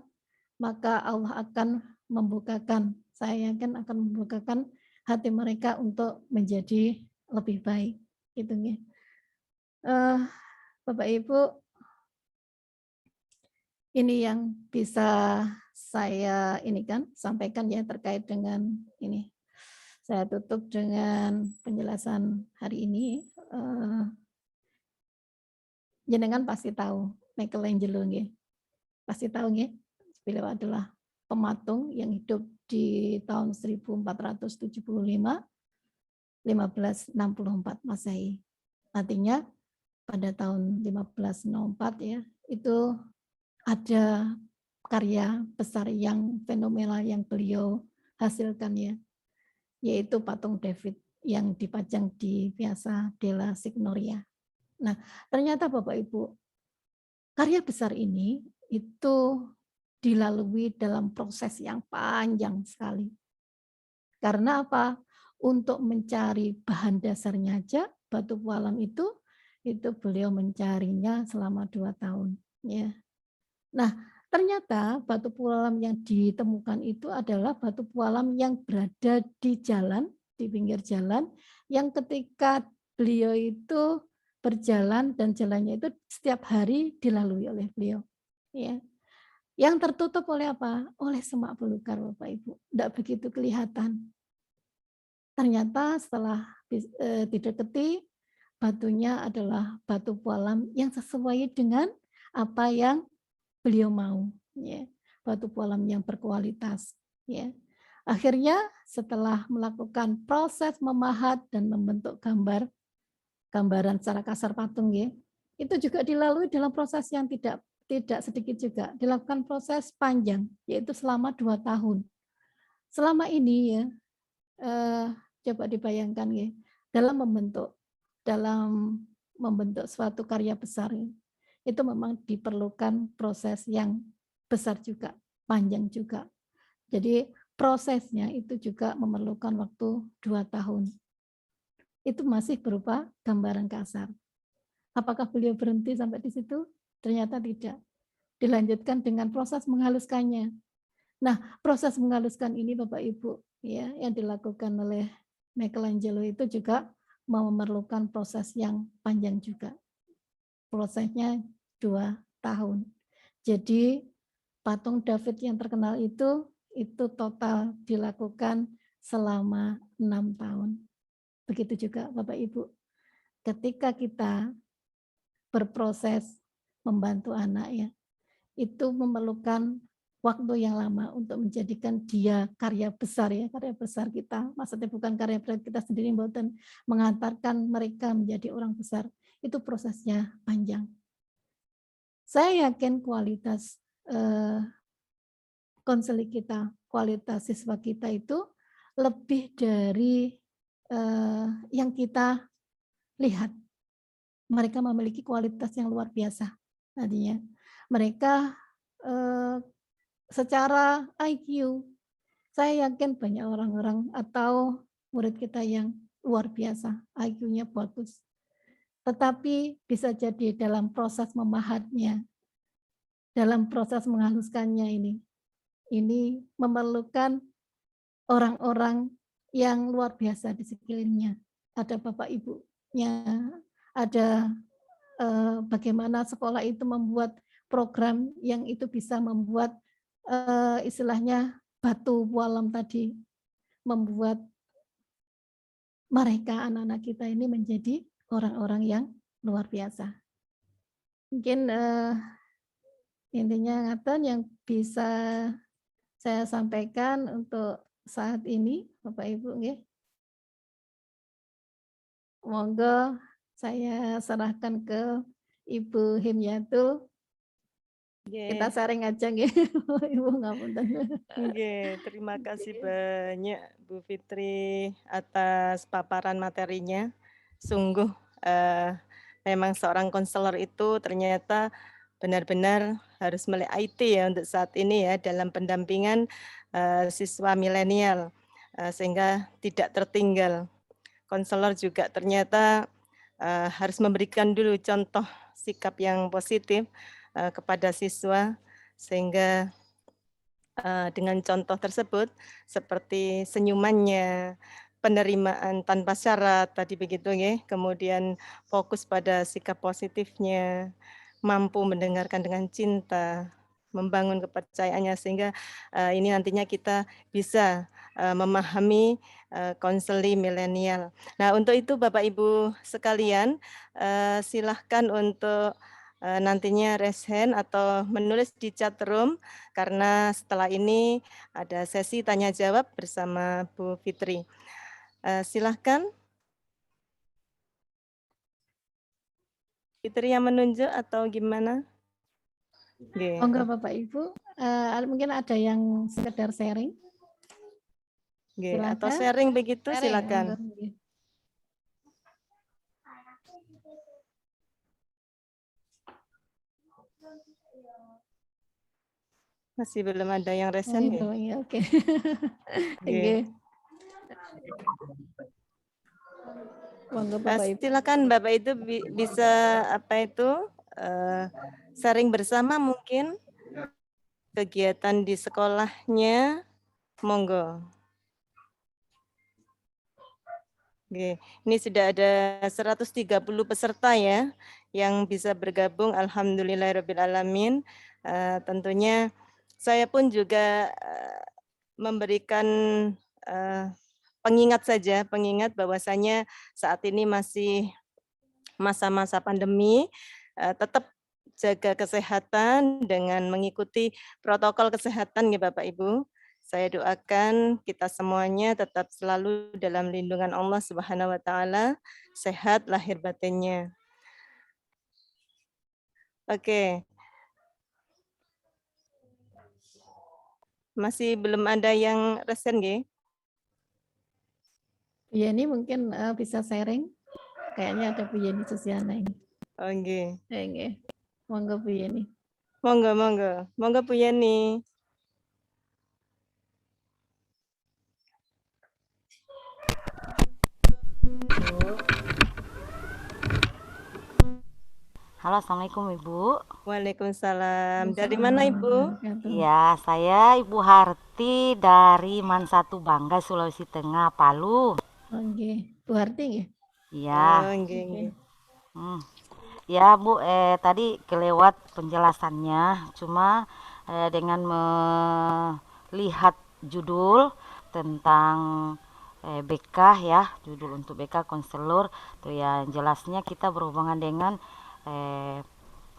S5: maka Allah akan membukakan, saya yakin akan membukakan hati mereka untuk menjadi lebih baik. Gitu ya. Bapak Ibu, ini yang bisa saya sampaikan ya terkait dengan ini. Saya tutup dengan penjelasan hari ini. Jenengan pasti tahu Michelangelo nggih. Pasti tahu nggih. Beliau adalah pematung yang hidup di tahun 1475 1564 Masehi. Artinya pada tahun 1504 ya, itu ada karya besar yang fenomenal yang beliau hasilkan ya, yaitu patung David yang dipajang di Piazza della Signoria. Nah, ternyata Bapak Ibu, karya besar ini itu dilalui dalam proses yang panjang sekali. Karena apa? Untuk mencari bahan dasarnya aja, batu pualam itu beliau mencarinya selama 2 tahun. Ya. Nah, ternyata batu pualam yang ditemukan itu adalah batu pualam yang berada di jalan, di pinggir jalan, yang ketika beliau itu berjalan dan jalannya itu setiap hari dilalui oleh beliau. Ya. Yang tertutup oleh apa? Oleh semak belukar Bapak Ibu. Tidak begitu kelihatan. Ternyata setelah didekati, batunya adalah batu pualam yang sesuai dengan apa yang beliau mau. Ya. Batu pualam yang berkualitas. Ya. Akhirnya setelah melakukan proses memahat dan membentuk gambaran secara kasar patung, ya, itu juga dilalui dalam proses yang tidak sedikit juga, dilakukan proses panjang, yaitu selama 2 tahun. Selama ini ya, coba dibayangkan ya, dalam membentuk suatu karya besar ya, itu memang diperlukan proses yang besar juga, panjang juga. Jadi prosesnya itu juga memerlukan waktu 2 tahun. Itu masih berupa gambaran kasar. Apakah beliau berhenti sampai di situ? Ternyata tidak. Dilanjutkan dengan proses menghaluskannya. Nah, proses menghaluskan ini Bapak Ibu ya, yang dilakukan oleh Michelangelo itu juga memerlukan proses yang panjang juga. Prosesnya 2 tahun. Jadi patung David yang terkenal itu total dilakukan selama 6 tahun. Begitu juga Bapak Ibu, ketika kita berproses membantu anak ya, itu memerlukan waktu yang lama untuk menjadikan dia karya besar ya, karya besar kita. Maksudnya bukan karya besar kita sendiri, bukan mengantarkan mereka menjadi orang besar. Itu prosesnya panjang. Saya yakin kualitas konseling kita, kualitas siswa kita itu lebih dari yang kita lihat. Mereka memiliki kualitas yang luar biasa. Artinya mereka secara IQ, saya yakin banyak orang-orang atau murid kita yang luar biasa, IQ-nya bagus. Tetapi bisa jadi dalam proses memahatnya, dalam proses menghaluskannya ini memerlukan orang-orang yang luar biasa di sekelilingnya. Ada bapak ibunya, ada bagaimana sekolah itu membuat program yang itu bisa membuat istilahnya batu pualam tadi, membuat mereka anak-anak kita ini menjadi orang-orang yang luar biasa. Mungkin intinya ngaten yang bisa saya sampaikan untuk saat ini, Bapak Ibu, nggih. Monggo saya serahkan ke Ibu Himyatul. Kita sharing aja nggih, Ibu ngapunten.
S2: Nggih, terima kasih banyak Bu Fitri atas paparan materinya. Sungguh memang seorang konselor itu ternyata benar-benar harus melek IT ya untuk saat ini ya dalam pendampingan siswa milenial sehingga tidak tertinggal. Konselor juga ternyata harus memberikan dulu contoh sikap yang positif kepada siswa sehingga dengan contoh tersebut seperti senyumannya, penerimaan tanpa syarat tadi begitu ya, kemudian fokus pada sikap positifnya, mampu mendengarkan dengan cinta, membangun kepercayaannya sehingga ini nantinya kita bisa memahami konseling milenial. Nah, untuk itu Bapak Ibu sekalian silahkan untuk nantinya raise hand atau menulis di chat room karena setelah ini ada sesi tanya jawab bersama Bu Fitri. Silahkan. Fitri yang menunjuk atau gimana? Okay.
S5: Enggak Bapak Ibu, mungkin ada yang sekedar sharing.
S2: Okay. Atau sharing begitu silakan. Masih belum ada yang resen ya?
S5: Oke. Oke.
S2: Silakan Bapak itu bisa apa itu sharing bersama mungkin kegiatan di sekolahnya, monggo. Oke, ini sudah ada 130 peserta ya yang bisa bergabung. Alhamdulillahirrabbilalamin. Tentunya saya pun juga memberikan pengingat bahwasanya saat ini masih masa-masa pandemi, tetap jaga kesehatan dengan mengikuti protokol kesehatan ya Bapak Ibu. Saya doakan kita semuanya tetap selalu dalam lindungan Allah Subhanahu wa taala, sehat lahir batinnya. Oke. Masih belum ada yang resen nggih?
S5: Ya ini mungkin bisa sharing. Kayaknya ada Bu Yeni Susiana ini.
S2: Oh nggih.
S5: Nggih. Monggo Bu Yeni.
S2: Monggo, monggo. Monggo Bu Yeni.
S7: Halo, Assalamualaikum Ibu.
S2: Waalaikumsalam. Dari mana Ibu?
S7: Ya, saya Ibu Harti dari Mansatu Banggai, Sulawesi Tengah, Palu.
S5: Oke, Bu Harti nggih?
S7: Iya. Ya Bu, tadi kelewat penjelasannya, cuma dengan melihat judul tentang BK ya, judul untuk BK konselor, tuh ya jelasnya kita berhubungan dengan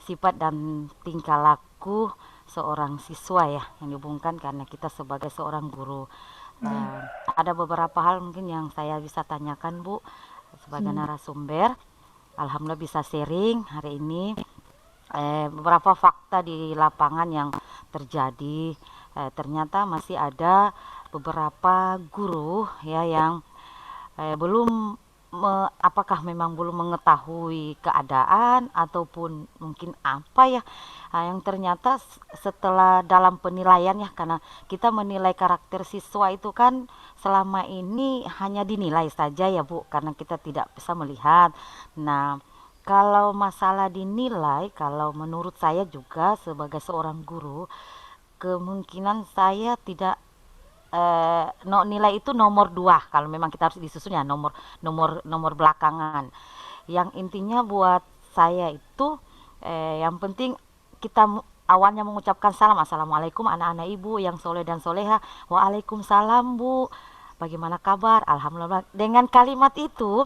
S7: sifat dan tingkah laku seorang siswa ya yang dihubungkan karena kita sebagai seorang guru. Ada beberapa hal mungkin yang saya bisa tanyakan Bu sebagai narasumber. Alhamdulillah bisa sharing hari ini beberapa fakta di lapangan yang terjadi. Ternyata masih ada beberapa guru ya yang belum apakah memang belum mengetahui keadaan ataupun mungkin apa ya yang ternyata setelah dalam penilaian ya, karena kita menilai karakter siswa itu kan selama ini hanya dinilai saja ya Bu, karena kita tidak bisa melihat. Nah, kalau masalah dinilai, kalau menurut saya juga sebagai seorang guru, kemungkinan saya tidak nilai itu nomor 2 kalau memang kita harus disusunnya nomor belakangan. Yang intinya buat saya itu yang penting kita awalnya mengucapkan salam, assalamualaikum anak-anak ibu yang soleh dan soleha, waalaikumsalam bu, bagaimana kabar, alhamdulillah. Dengan kalimat itu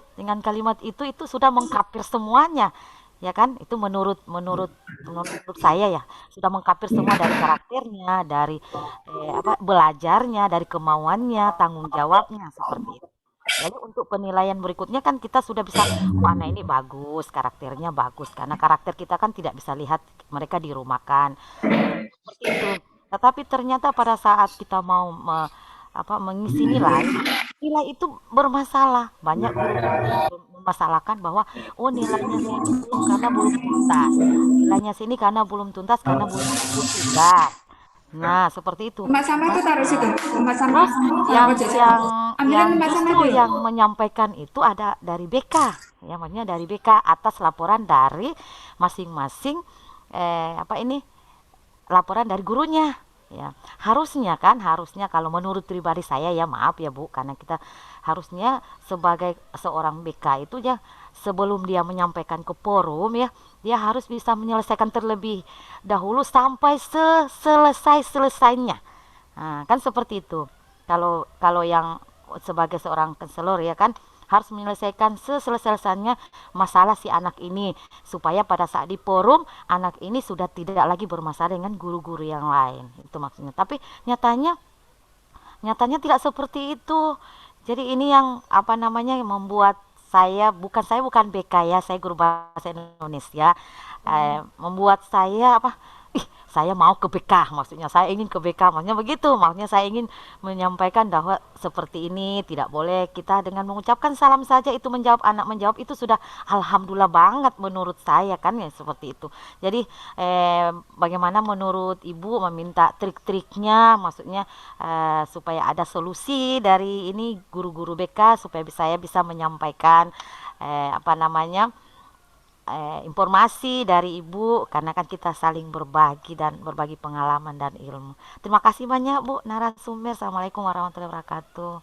S7: itu sudah mengkapir semuanya, ya kan? Itu menurut saya ya sudah mengkapir semua dari karakternya, dari belajarnya, dari kemauannya, tanggung jawabnya seperti itu. Jadi untuk penilaian berikutnya kan kita sudah bisa, oh anak ini bagus, karakternya bagus. Karena karakter kita kan tidak bisa lihat mereka dirumahkan. Seperti itu. Tetapi ternyata pada saat kita mau mengisi nilai itu bermasalah. Banyak guru-guru yang memasalahkan bahwa oh nilainya sini belum karena belum tuntas. Nilainya sini karena belum tuntas karena belum tugas. Nah, seperti itu.
S8: Tempat sampah itu taruh situ. Tempat sampah.
S7: Terus yang justru yang menyampaikan itu ada dari BK, ya maksudnya dari BK atas laporan dari masing-masing laporan dari gurunya. Ya, harusnya kalau menurut pribadi saya ya maaf ya Bu, karena kita harusnya sebagai seorang BK itu ya sebelum dia menyampaikan ke forum ya, dia harus bisa menyelesaikan terlebih dahulu sampai selesainya. Nah, kan seperti itu. Kalau yang sebagai seorang konselor ya kan harus menyelesaikan selesainya masalah si anak ini supaya pada saat di forum anak ini sudah tidak lagi bermasalah dengan guru-guru yang lain. Itu maksudnya. Tapi nyatanya tidak seperti itu. Jadi ini yang yang membuat saya bukan BK ya, saya guru bahasa Indonesia. Membuat saya saya mau ke BK, maksudnya saya ingin ke BK, maksudnya begitu, maksudnya saya ingin menyampaikan bahwa seperti ini tidak boleh kita dengan mengucapkan salam saja itu anak menjawab itu sudah alhamdulillah banget menurut saya kan ya seperti itu. Jadi bagaimana menurut Ibu meminta trik-triknya, maksudnya supaya ada solusi dari ini guru-guru BK supaya saya bisa menyampaikan informasi dari Ibu, karena kan kita saling berbagi pengalaman dan ilmu. Terima kasih banyak Bu narasumber. Assalamualaikum warahmatullahi wabarakatuh.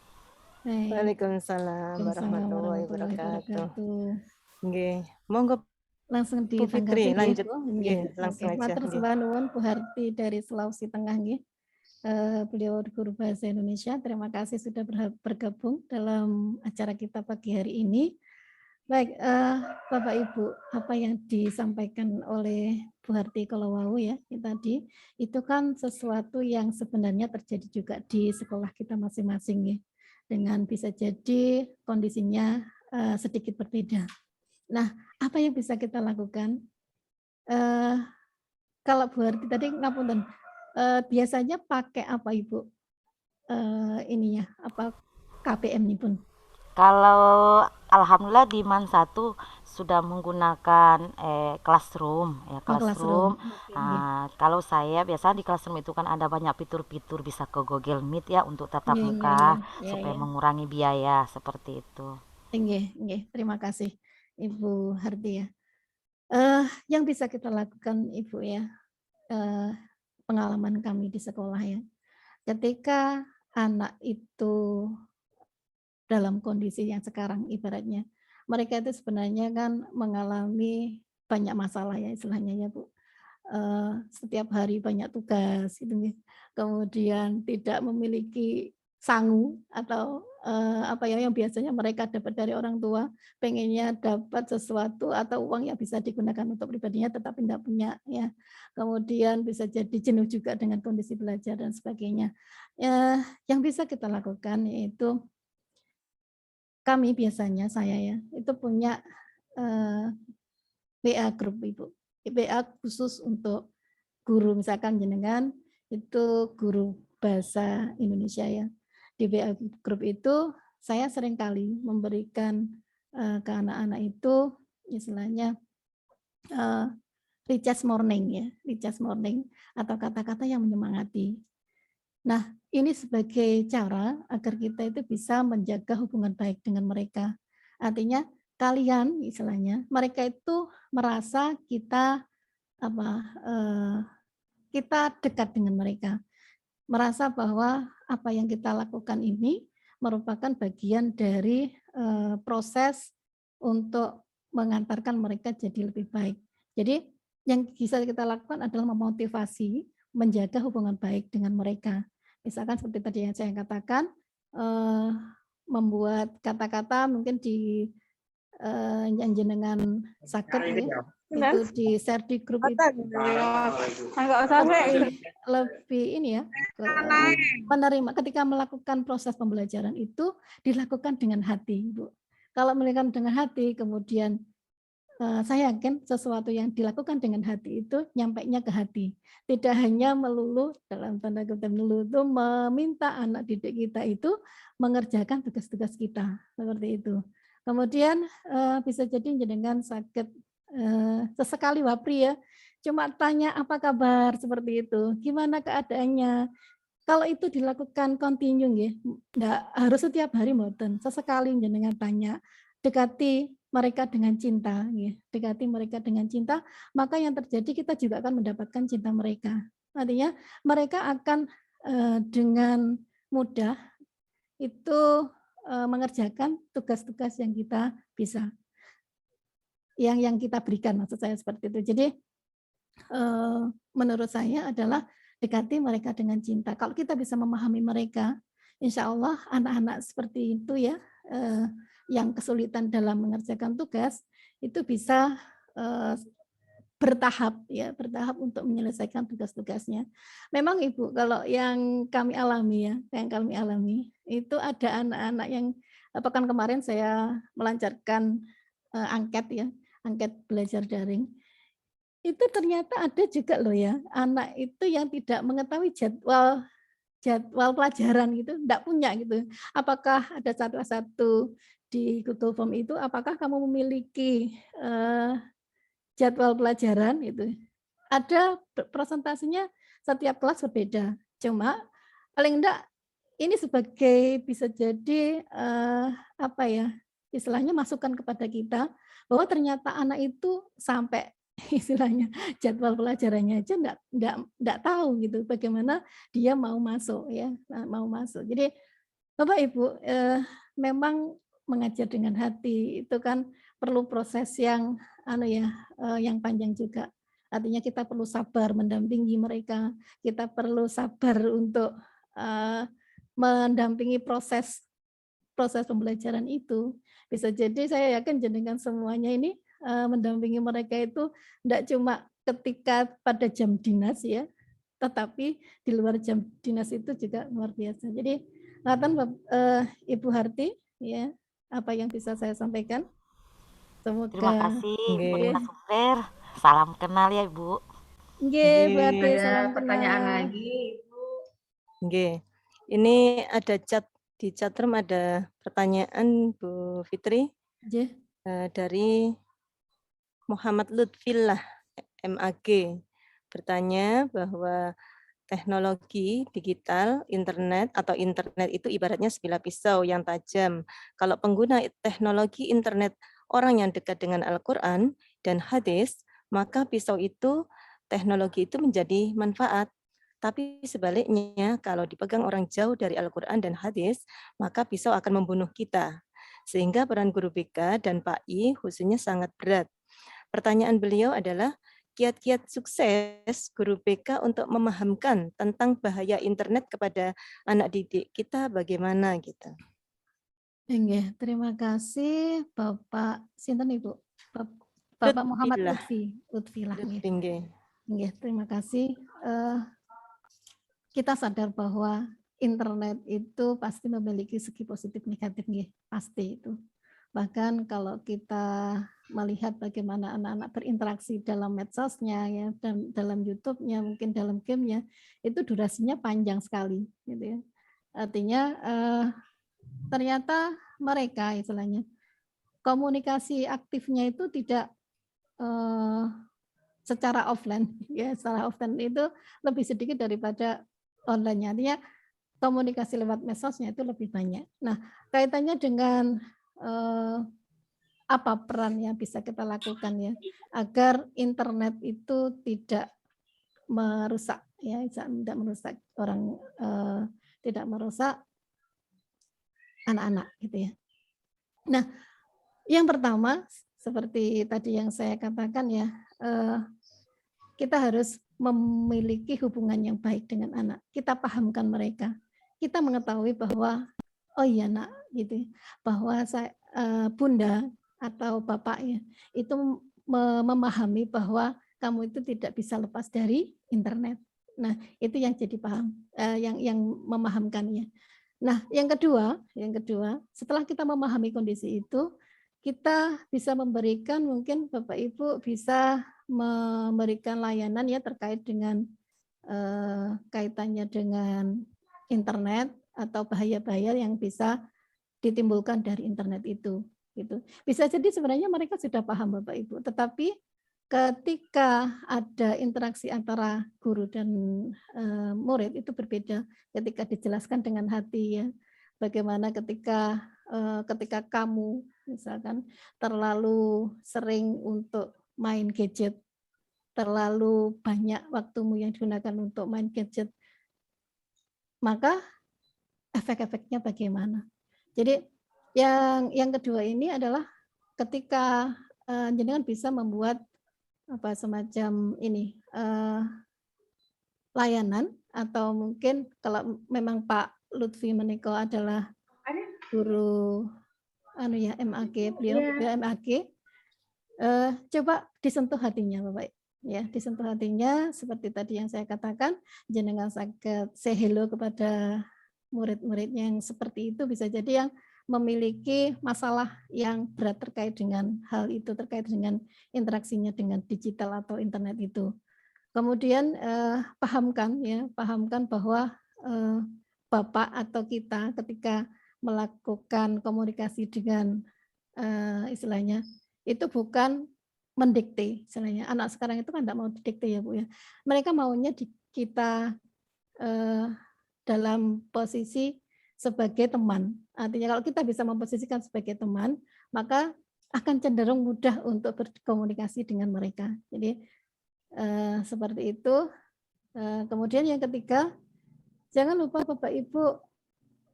S2: Waalaikumsalam warahmatullahi wabarakatuh. Nggih, monggo
S5: Langsung
S2: Bu Fitri
S5: ditanggapi nggih,
S2: lanjut.
S5: Bu.
S2: Nggih, langsung aja.
S5: Matur
S2: Nggih.
S5: sembah nuwun Bu Harti dari Sulawesi Tengah nggih. Beliau guru bahasa Indonesia. Terima kasih sudah bergabung dalam acara kita pagi hari ini. Baik, Bapak Ibu, apa yang disampaikan oleh Bu Harti Kolowau ya tadi, itu kan sesuatu yang sebenarnya terjadi juga di sekolah kita masing-masing ya, dengan bisa jadi kondisinya sedikit berbeda. Nah, apa yang bisa kita lakukan? Kalau Bu Harti tadi ngapunten, biasanya pakai apa Ibu? KPM ini pun?
S7: Kalau alhamdulillah di MAN 1 sudah menggunakan classroom ya, classroom. Nah, kalau saya biasa di classroom itu kan ada banyak fitur-fitur, bisa ke Google Meet ya untuk tatap muka supaya mengurangi biaya seperti itu.
S5: Nggih, terima kasih Ibu Harti ya. Yang bisa kita lakukan Ibu ya, pengalaman kami di sekolah ya. Ketika anak itu dalam kondisi yang sekarang ibaratnya mereka itu sebenarnya kan mengalami banyak masalah ya istilahnya ya Bu. Setiap hari banyak tugas gitu, kemudian tidak memiliki sangu atau yang biasanya mereka dapat dari orang tua, pengennya dapat sesuatu atau uang yang bisa digunakan untuk pribadinya tetapi tidak punya ya. Kemudian bisa jadi jenuh juga dengan kondisi belajar dan sebagainya. Yang bisa kita lakukan yaitu kami biasanya saya ya itu punya WA grup Ibu, WA khusus untuk guru, misalkan jenengan itu guru bahasa Indonesia ya. Di WA grup itu saya seringkali memberikan ke anak-anak itu istilahnya recharge morning atau kata-kata yang menyemangati. Nah, ini sebagai cara agar kita itu bisa menjaga hubungan baik dengan mereka. Artinya kalian istilahnya mereka itu merasa kita kita dekat dengan mereka. merasa bahwa apa yang kita lakukan ini merupakan bagian dari proses untuk mengantarkan mereka jadi lebih baik. Jadi yang bisa kita lakukan adalah memotivasi, menjaga hubungan baik dengan mereka. Misalkan seperti tadi yang saya katakan, membuat kata-kata mungkin di yang jenengan sakit ya, itu di share di grup itu
S8: Enggak usah
S5: lebih ini ya, menerima ketika melakukan proses pembelajaran itu dilakukan dengan hati, Bu. Kalau melakukan dengan hati, kemudian saya yakin sesuatu yang dilakukan dengan hati itu nyampainya ke hati. Tidak hanya melulu, dalam tanda kutip melulu itu meminta anak didik kita itu mengerjakan tugas-tugas kita, seperti itu. Kemudian bisa jadi jenengan sakit sesekali wapri ya, cuma tanya apa kabar seperti itu, gimana keadaannya. Kalau itu dilakukan kontinu ya, enggak harus setiap hari mboten, sesekali jenengan tanya, dekati mereka dengan cinta, ya. Dekati mereka dengan cinta, maka yang terjadi kita juga akan mendapatkan cinta mereka. Artinya mereka akan dengan mudah itu mengerjakan tugas-tugas yang kita bisa, yang kita berikan, maksud saya seperti itu. Jadi menurut saya adalah dekati mereka dengan cinta. Kalau kita bisa memahami mereka, insya Allah anak-anak seperti itu ya, yang kesulitan dalam mengerjakan tugas itu bisa bertahap untuk menyelesaikan tugas-tugasnya. Memang Ibu, kalau yang kami alami itu ada anak-anak yang pekan kemarin saya melancarkan angket belajar daring. Itu ternyata ada juga loh ya, anak itu yang tidak mengetahui jadwal pelajaran gitu, enggak punya gitu. Apakah ada satu di Google Form itu, apakah kamu memiliki jadwal pelajaran itu? Ada presentasinya setiap kelas berbeda. Cuma paling enggak ini sebagai bisa jadi istilahnya masukan kepada kita bahwa ternyata anak itu sampai istilahnya jadwal pelajarannya aja enggak tahu gitu bagaimana dia mau masuk ya, mau masuk. Jadi Bapak Ibu memang mengajar dengan hati itu kan perlu proses yang yang panjang juga. Artinya kita perlu sabar mendampingi mereka, kita perlu sabar untuk mendampingi proses pembelajaran itu. Bisa jadi saya yakin jenengan semuanya ini mendampingi mereka itu tidak cuma ketika pada jam dinas ya, tetapi di luar jam dinas itu juga luar biasa. Jadi Ibu Harti ya, apa yang bisa saya sampaikan. Semoga.
S7: Terima kasih Bu
S2: Nggih.
S7: narasumber. Salam kenal ya Ibu.
S5: Nggih, Bu Harti,
S2: Nggih.
S5: salam
S8: pertanyaan
S5: kenal.
S8: lagi.
S2: Nggih. Ini ada di chat room ada pertanyaan Bu Fitri
S5: Nggih.
S2: dari Muhammad Lutfillah MAG, bertanya bahwa teknologi digital, internet itu ibaratnya sebilah pisau yang tajam. Kalau pengguna teknologi internet orang yang dekat dengan Al-Quran dan hadis, maka pisau itu, teknologi itu menjadi manfaat. Tapi sebaliknya, kalau dipegang orang jauh dari Al-Quran dan hadis, maka pisau akan membunuh kita. Sehingga peran guru BK dan Pak I khususnya sangat berat. Pertanyaan beliau adalah, kiat-kiat sukses guru BK untuk memahamkan tentang bahaya internet kepada anak didik kita bagaimana gitu.
S5: Nggih, terima kasih Bapak sinten Ibu? Bapak Muhammad Lutfilah. Nggih, terima kasih. Kita sadar bahwa internet itu pasti memiliki segi positif negatif nggih, pasti itu. Bahkan kalau kita melihat bagaimana anak-anak berinteraksi dalam medsosnya ya, dan dalam YouTube-nya, mungkin dalam game-nya, itu durasinya panjang sekali gitu ya. Artinya ternyata mereka istilahnya komunikasi aktifnya itu tidak secara offline ya, secara offline itu lebih sedikit daripada online-nya. Artinya komunikasi lewat medsosnya itu lebih banyak. Nah, kaitannya dengan apa peran yang bisa kita lakukan ya agar internet itu tidak merusak ya, tidak merusak orang, tidak merusak anak-anak gitu ya. Nah, yang pertama seperti tadi yang saya katakan ya, kita harus memiliki hubungan yang baik dengan anak. Kita pahamkan mereka. Kita mengetahui bahwa oh iya nak gitu, bahwa saya, bunda atau bapak ya itu memahami bahwa kamu itu tidak bisa lepas dari internet. Nah itu yang jadi paham, yang memahamkannya. Nah yang kedua setelah kita memahami kondisi itu, kita bisa memberikan, mungkin Bapak Ibu bisa memberikan layanan ya terkait dengan kaitannya dengan internet atau bahaya-bahaya yang bisa ditimbulkan dari internet itu gitu. Bisa jadi sebenarnya mereka sudah paham Bapak Ibu, tetapi ketika ada interaksi antara guru dan murid itu berbeda ketika dijelaskan dengan hati ya. Bagaimana ketika kamu misalkan terlalu sering untuk main gadget, terlalu banyak waktumu yang digunakan untuk main gadget, maka efek-efeknya bagaimana? Jadi yang kedua ini adalah ketika jenengan bisa membuat apa semacam ini layanan, atau mungkin kalau memang Pak Lutfi Meniko adalah guru MAG, beliau MAG, coba disentuh hatinya Bapak ya, disentuh hatinya seperti tadi yang saya katakan, jenengan sakit say hello kepada murid-murid yang seperti itu, bisa jadi yang memiliki masalah yang berat terkait dengan hal itu, terkait dengan interaksinya dengan digital atau internet itu. Kemudian pahamkan bahwa Bapak atau kita ketika melakukan komunikasi dengan istilahnya itu bukan mendikte, istilahnya anak sekarang itu kan tidak mau didikte ya Bu ya. Mereka maunya kita dalam posisi sebagai teman. Artinya kalau kita bisa memposisikan sebagai teman, maka akan cenderung mudah untuk berkomunikasi dengan mereka. Jadi seperti itu. Kemudian yang ketiga, jangan lupa Bapak Ibu,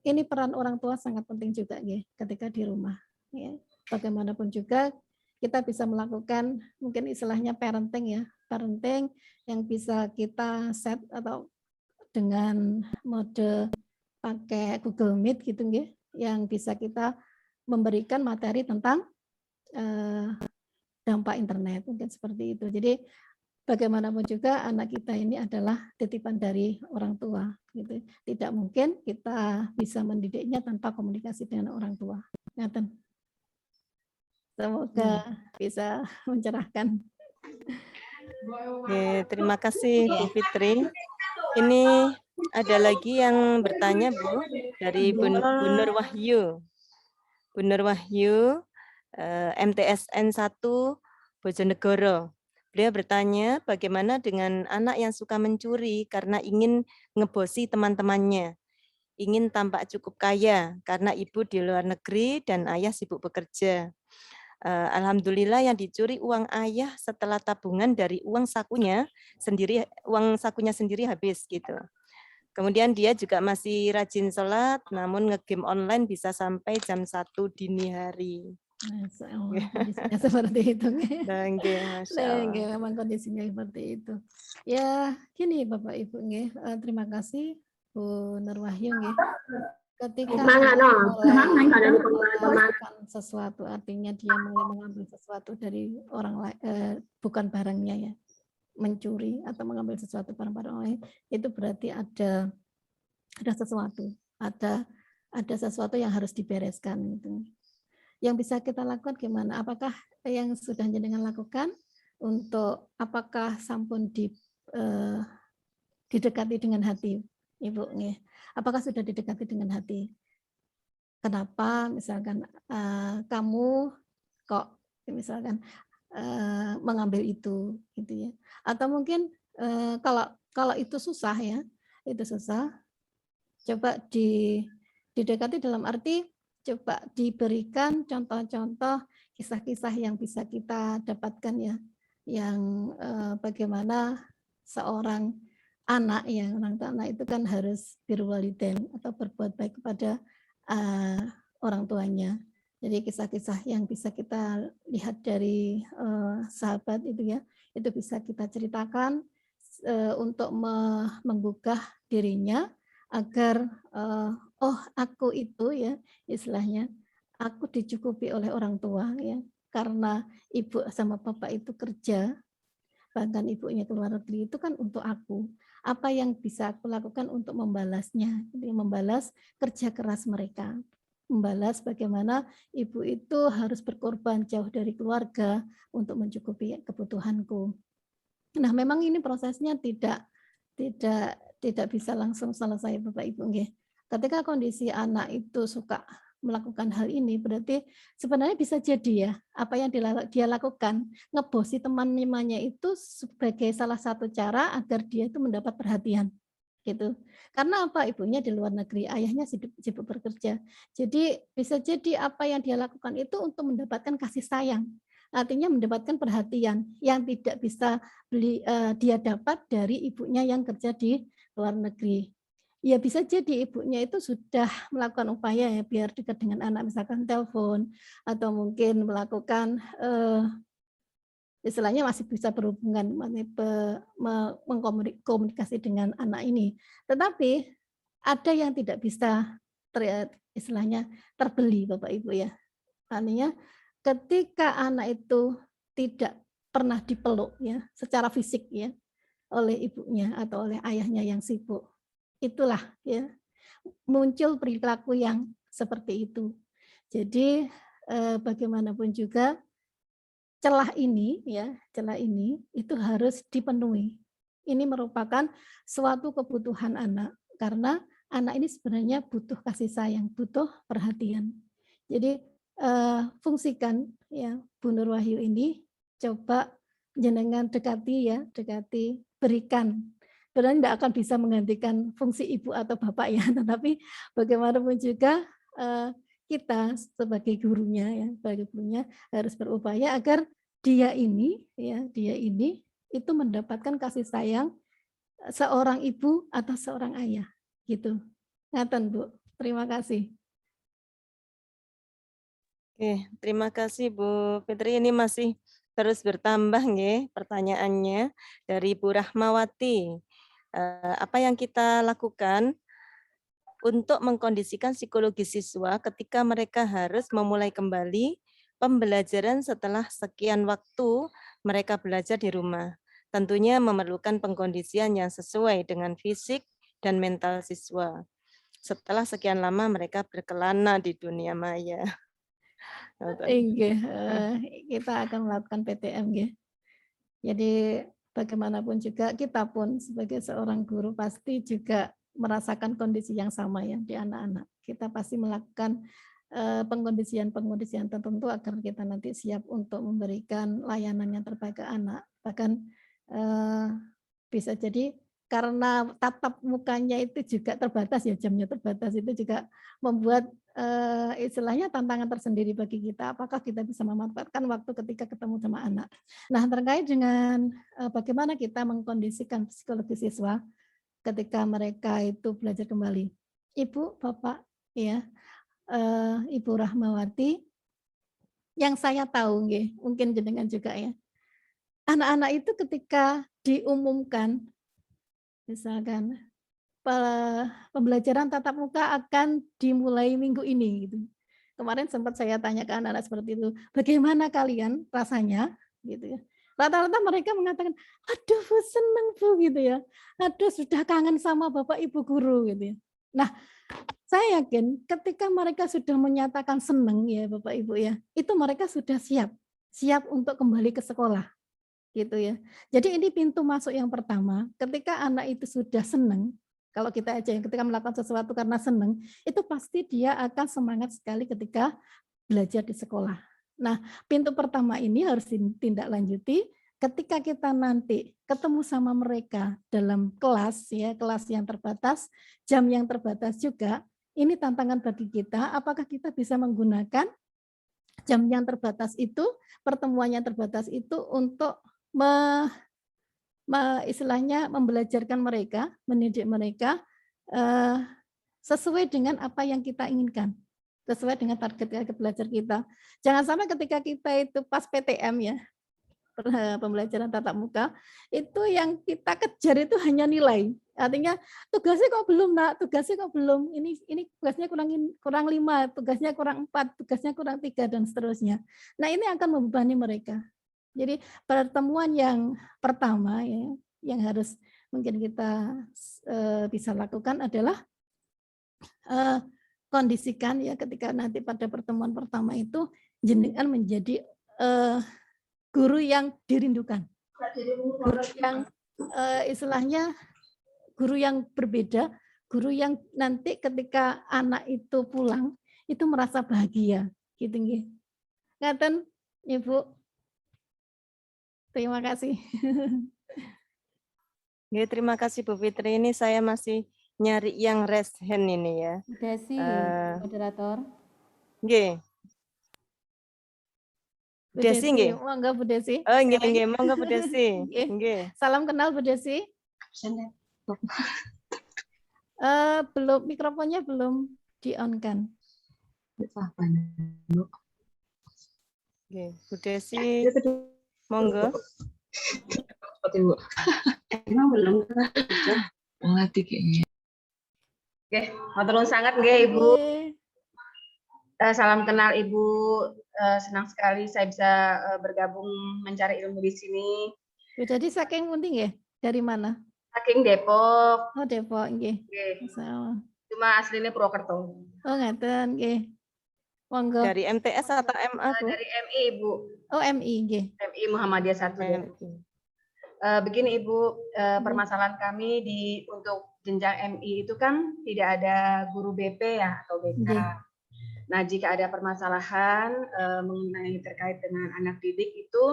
S5: ini peran orang tua sangat penting juga ya ketika di rumah. Ya. Bagaimanapun juga kita bisa melakukan mungkin istilahnya parenting ya, parenting yang bisa kita set atau dengan mode pakai Google Meet gitu ya, yang bisa kita memberikan materi tentang dampak internet mungkin seperti itu. Jadi bagaimanapun juga anak kita ini adalah titipan dari orang tua gitu. Tidak mungkin kita bisa mendidiknya tanpa komunikasi dengan orang tua. Ngaten. Semoga bisa mencerahkan.
S2: Oke, terima kasih Bu Fitri. Ini ada lagi yang bertanya Bu, dari Bu Nur Wahyu. Bu Nur Wahyu, MTSN 1 Bojonegoro. Beliau bertanya bagaimana dengan anak yang suka mencuri karena ingin ngebosi teman-temannya, ingin tampak cukup kaya karena ibu di luar negeri dan ayah sibuk bekerja. Alhamdulillah yang dicuri uang ayah setelah tabungan dari uang sakunya sendiri habis gitu. Kemudian dia juga masih rajin sholat, namun ngegame online bisa sampai jam 1 dini hari.
S5: Masya Allah, kondisinya seperti itu.
S2: Masya Allah.
S5: Memang kondisinya seperti itu. Ya, gini Bapak Ibu, terima kasih Bu Nur Wahyu. Ketika melakukan sesuatu, artinya dia mengambil sesuatu dari orang lain, bukan barangnya ya, mencuri atau mengambil sesuatu barang-barang lain, itu berarti ada sesuatu, ada sesuatu yang harus dibereskan gitu. Yang bisa kita lakukan gimana? Apakah yang sudah jenengan lakukan untuk apakah sampun didekati dengan hati, Ibu? Apakah sudah didekati dengan hati? Kenapa misalkan kamu kok misalkan mengambil itu gitu ya? Atau mungkin kalau itu susah ya, itu susah, coba didekati dalam arti coba diberikan contoh-contoh kisah-kisah yang bisa kita dapatkan ya, yang bagaimana seorang anak ya, orang tua anak itu kan harus birrul walidain atau berbuat baik kepada orang tuanya. Jadi kisah-kisah yang bisa kita lihat dari sahabat itu ya, itu bisa kita ceritakan untuk menggugah dirinya agar oh aku itu ya istilahnya aku dicukupi oleh orang tua ya, karena ibu sama bapak itu kerja, bahkan ibunya ke luar negeri itu kan untuk aku. Apa yang bisa aku lakukan untuk membalasnya? Jadi membalas kerja keras mereka, membalas bagaimana ibu itu harus berkorban jauh dari keluarga untuk mencukupi kebutuhanku. Nah, memang ini prosesnya tidak bisa langsung selesai Bapak Ibu nggih. Ketika kondisi anak itu suka melakukan hal ini, berarti sebenarnya bisa jadi ya, apa yang dia lakukan, ngebosi teman-temannya itu sebagai salah satu cara agar dia itu mendapat perhatian. Gitu. Karena apa? Ibunya di luar negeri, ayahnya sibuk bekerja. Jadi bisa jadi apa yang dia lakukan itu untuk mendapatkan kasih sayang. Artinya mendapatkan perhatian yang tidak bisa dia dapat dari ibunya yang kerja di luar negeri. Ya bisa jadi ibunya itu sudah melakukan upaya ya biar dekat dengan anak, misalkan telepon atau mungkin melakukan istilahnya masih bisa berhubungan, mengkomunikasi dengan anak ini. Tetapi ada yang tidak bisa istilahnya terbeli Bapak Ibu ya. Artinya ketika anak itu tidak pernah dipeluk ya secara fisik ya oleh ibunya atau oleh ayahnya yang sibuk, itulah ya muncul perilaku yang seperti itu. Jadi bagaimanapun juga celah ini itu harus dipenuhi. Ini merupakan suatu kebutuhan anak karena anak ini sebenarnya butuh kasih sayang, butuh perhatian. Jadi fungsikan ya Bu Nur Wahyu ini, coba jenengan dekati, berikan. Sebenarnya tidak akan bisa menggantikan fungsi ibu atau bapak ya, tetapi bagaimanapun juga kita sebagai gurunya harus berupaya agar dia ini itu mendapatkan kasih sayang seorang ibu atau seorang ayah gitu. Ngaten Bu, terima kasih.
S2: Oke, terima kasih Bu Fitri. Ini masih terus bertambah nggih pertanyaannya dari Bu Rahmawati. Apa yang kita lakukan untuk mengkondisikan psikologi siswa ketika mereka harus memulai kembali pembelajaran setelah sekian waktu mereka belajar di rumah? Tentunya memerlukan pengkondisian yang sesuai dengan fisik dan mental siswa. Setelah sekian lama mereka berkelana di dunia maya.
S5: Kita akan melakukan PTM ya. Jadi bagaimanapun juga kita pun sebagai seorang guru pasti juga merasakan kondisi yang sama ya di anak-anak. Kita pasti melakukan pengkondisian tertentu agar kita nanti siap untuk memberikan layanan yang terbaik ke anak. Bahkan bisa jadi karena tatap mukanya itu juga terbatas ya, jamnya terbatas, itu juga membuat istilahnya tantangan tersendiri bagi kita, apakah kita bisa memanfaatkan waktu ketika ketemu sama anak. Nah, terkait dengan bagaimana kita mengkondisikan psikologi siswa ketika mereka itu belajar kembali. Ibu, Bapak, ya, Ibu Rahmawati, yang saya tahu, mungkin jenengan juga ya, anak-anak itu ketika diumumkan, misalkan pembelajaran tatap muka akan dimulai minggu ini gitu. Kemarin sempat saya tanya ke anak-anak seperti itu, bagaimana kalian rasanya gitu ya. Rata-rata mereka mengatakan, aduh Bu, seneng Bu gitu ya. Aduh sudah kangen sama Bapak Ibu guru gitu ya. Nah, saya yakin ketika mereka sudah menyatakan seneng ya Bapak Ibu ya, itu mereka sudah siap untuk kembali ke sekolah. Gitu ya. Jadi ini pintu masuk yang pertama, ketika anak itu sudah seneng, kalau kita aja yang ketika melakukan sesuatu karena seneng, itu pasti dia akan semangat sekali ketika belajar di sekolah. Nah, pintu pertama ini harus ditindaklanjuti ketika kita nanti ketemu sama mereka dalam kelas ya, kelas yang terbatas, jam yang terbatas juga. Ini tantangan bagi kita, apakah kita bisa menggunakan jam yang terbatas itu, pertemuan yang terbatas itu untuk istilahnya membelajarkan mereka, mendidik mereka sesuai dengan apa yang kita inginkan, sesuai dengan target belajar kita. Jangan sampai ketika kita itu pas PTM ya, pembelajaran tatap muka, itu yang kita kejar itu hanya nilai. Artinya tugasnya kok belum nak, tugasnya kok belum, ini tugasnya kurang 5, tugasnya kurang 4, tugasnya kurang 3 dan seterusnya. Nah ini akan membebani mereka. Jadi pertemuan yang pertama ya, yang harus mungkin kita bisa lakukan adalah kondisikan ya ketika nanti pada pertemuan pertama itu jenengan menjadi guru yang dirindukan, guru yang istilahnya guru yang berbeda, guru yang nanti ketika anak itu pulang itu merasa bahagia, gitu nggih. Ngaten, Ibu. Terima kasih.
S2: Ya, terima kasih Bu Fitri. Ini saya masih nyari yang raise hand ini ya.
S8: Desi, moderator.
S2: Nggih.
S5: Bu
S2: Desi nggih.
S5: Monggo Bu Desi.
S2: Oh, nggih, monggo Bu Desi.
S5: Nggih.
S2: Nggih.
S5: Salam kenal Bu Desi. Belum, mikrofonnya belum di-on-kan.
S2: Nggih, Bu Desi. Monggo.
S9: Emang belum melatih kayaknya. Oke, matur nuwun sangat nggih Ibu. Salam kenal Ibu. Senang sekali saya bisa bergabung mencari ilmu di sini.
S5: Jadi saking pundi nggih? Dari mana?
S9: Saking Depok.
S5: Oh, Depok nggih.
S9: Nggih.
S5: Sama.
S9: Cuma aslinya Purwokerto.
S5: Oh, ngaten nggih. Monggo.
S2: Dari MTS atau MA, Bu?
S9: Dari MI Ibu.
S5: Oh, MI nggih.
S9: MI Muhammadiyah 1. Begini Ibu, permasalahan kami untuk jenjang MI itu kan tidak ada guru BP ya atau BK. Nah, jika ada permasalahan mengenai terkait dengan anak didik itu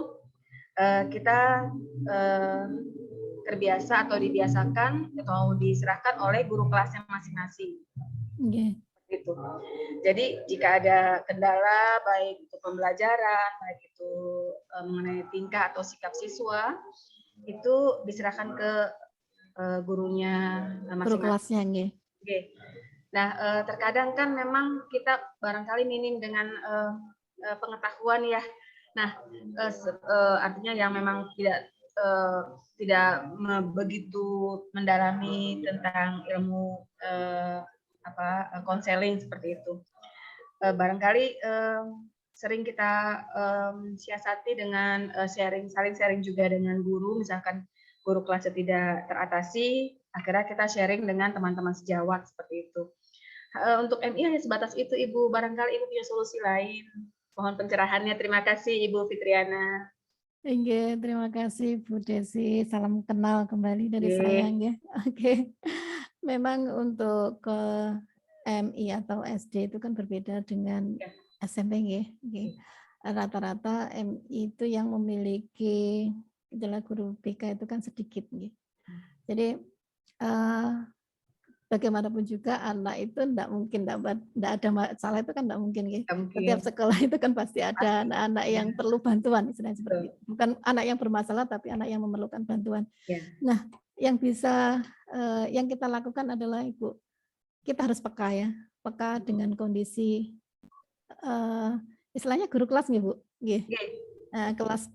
S9: kita terbiasa atau dibiasakan atau diserahkan oleh guru kelasnya masing-masing. Gitu. Jadi jika ada kendala baik itu pembelajaran, baik itu mengenai tingkah atau sikap siswa, itu diserahkan ke gurunya masing-masing.
S5: Guru kelasnya nggih.
S9: Nah, terkadang kan memang kita barangkali minim dengan pengetahuan ya. Nah, artinya yang memang tidak begitu mendalami tentang ilmu konseling seperti itu. Barangkali sering kita siasati dengan saling sharing juga dengan guru, misalkan guru kelasnya tidak teratasi, akhirnya kita sharing dengan teman-teman sejawat seperti itu. Untuk MI hanya sebatas itu Ibu, barangkali Ibu punya solusi lain. Mohon pencerahannya. Terima kasih Ibu Fitriana.
S5: Oke, terima kasih Bu Desi. Salam kenal kembali dari saya nggih. Oke. Memang untuk ke MI atau SD itu kan berbeda dengan SMP nggih. Rata-rata MI itu yang memiliki adalah guru BK itu kan sedikit nggih. Jadi bagaimanapun juga anak itu tidak mungkin tidak ada masalah itu kan tidak mungkin nggih. Setiap sekolah itu kan pasti ada anak-anak yang perlu bantuan istilahnya seperti itu. Bukan anak yang bermasalah tapi anak yang memerlukan bantuan. Nah, yang bisa yang kita lakukan adalah Ibu, kita harus peka ya, peka dengan kondisi istilahnya guru kelas nggih Bu, nggih.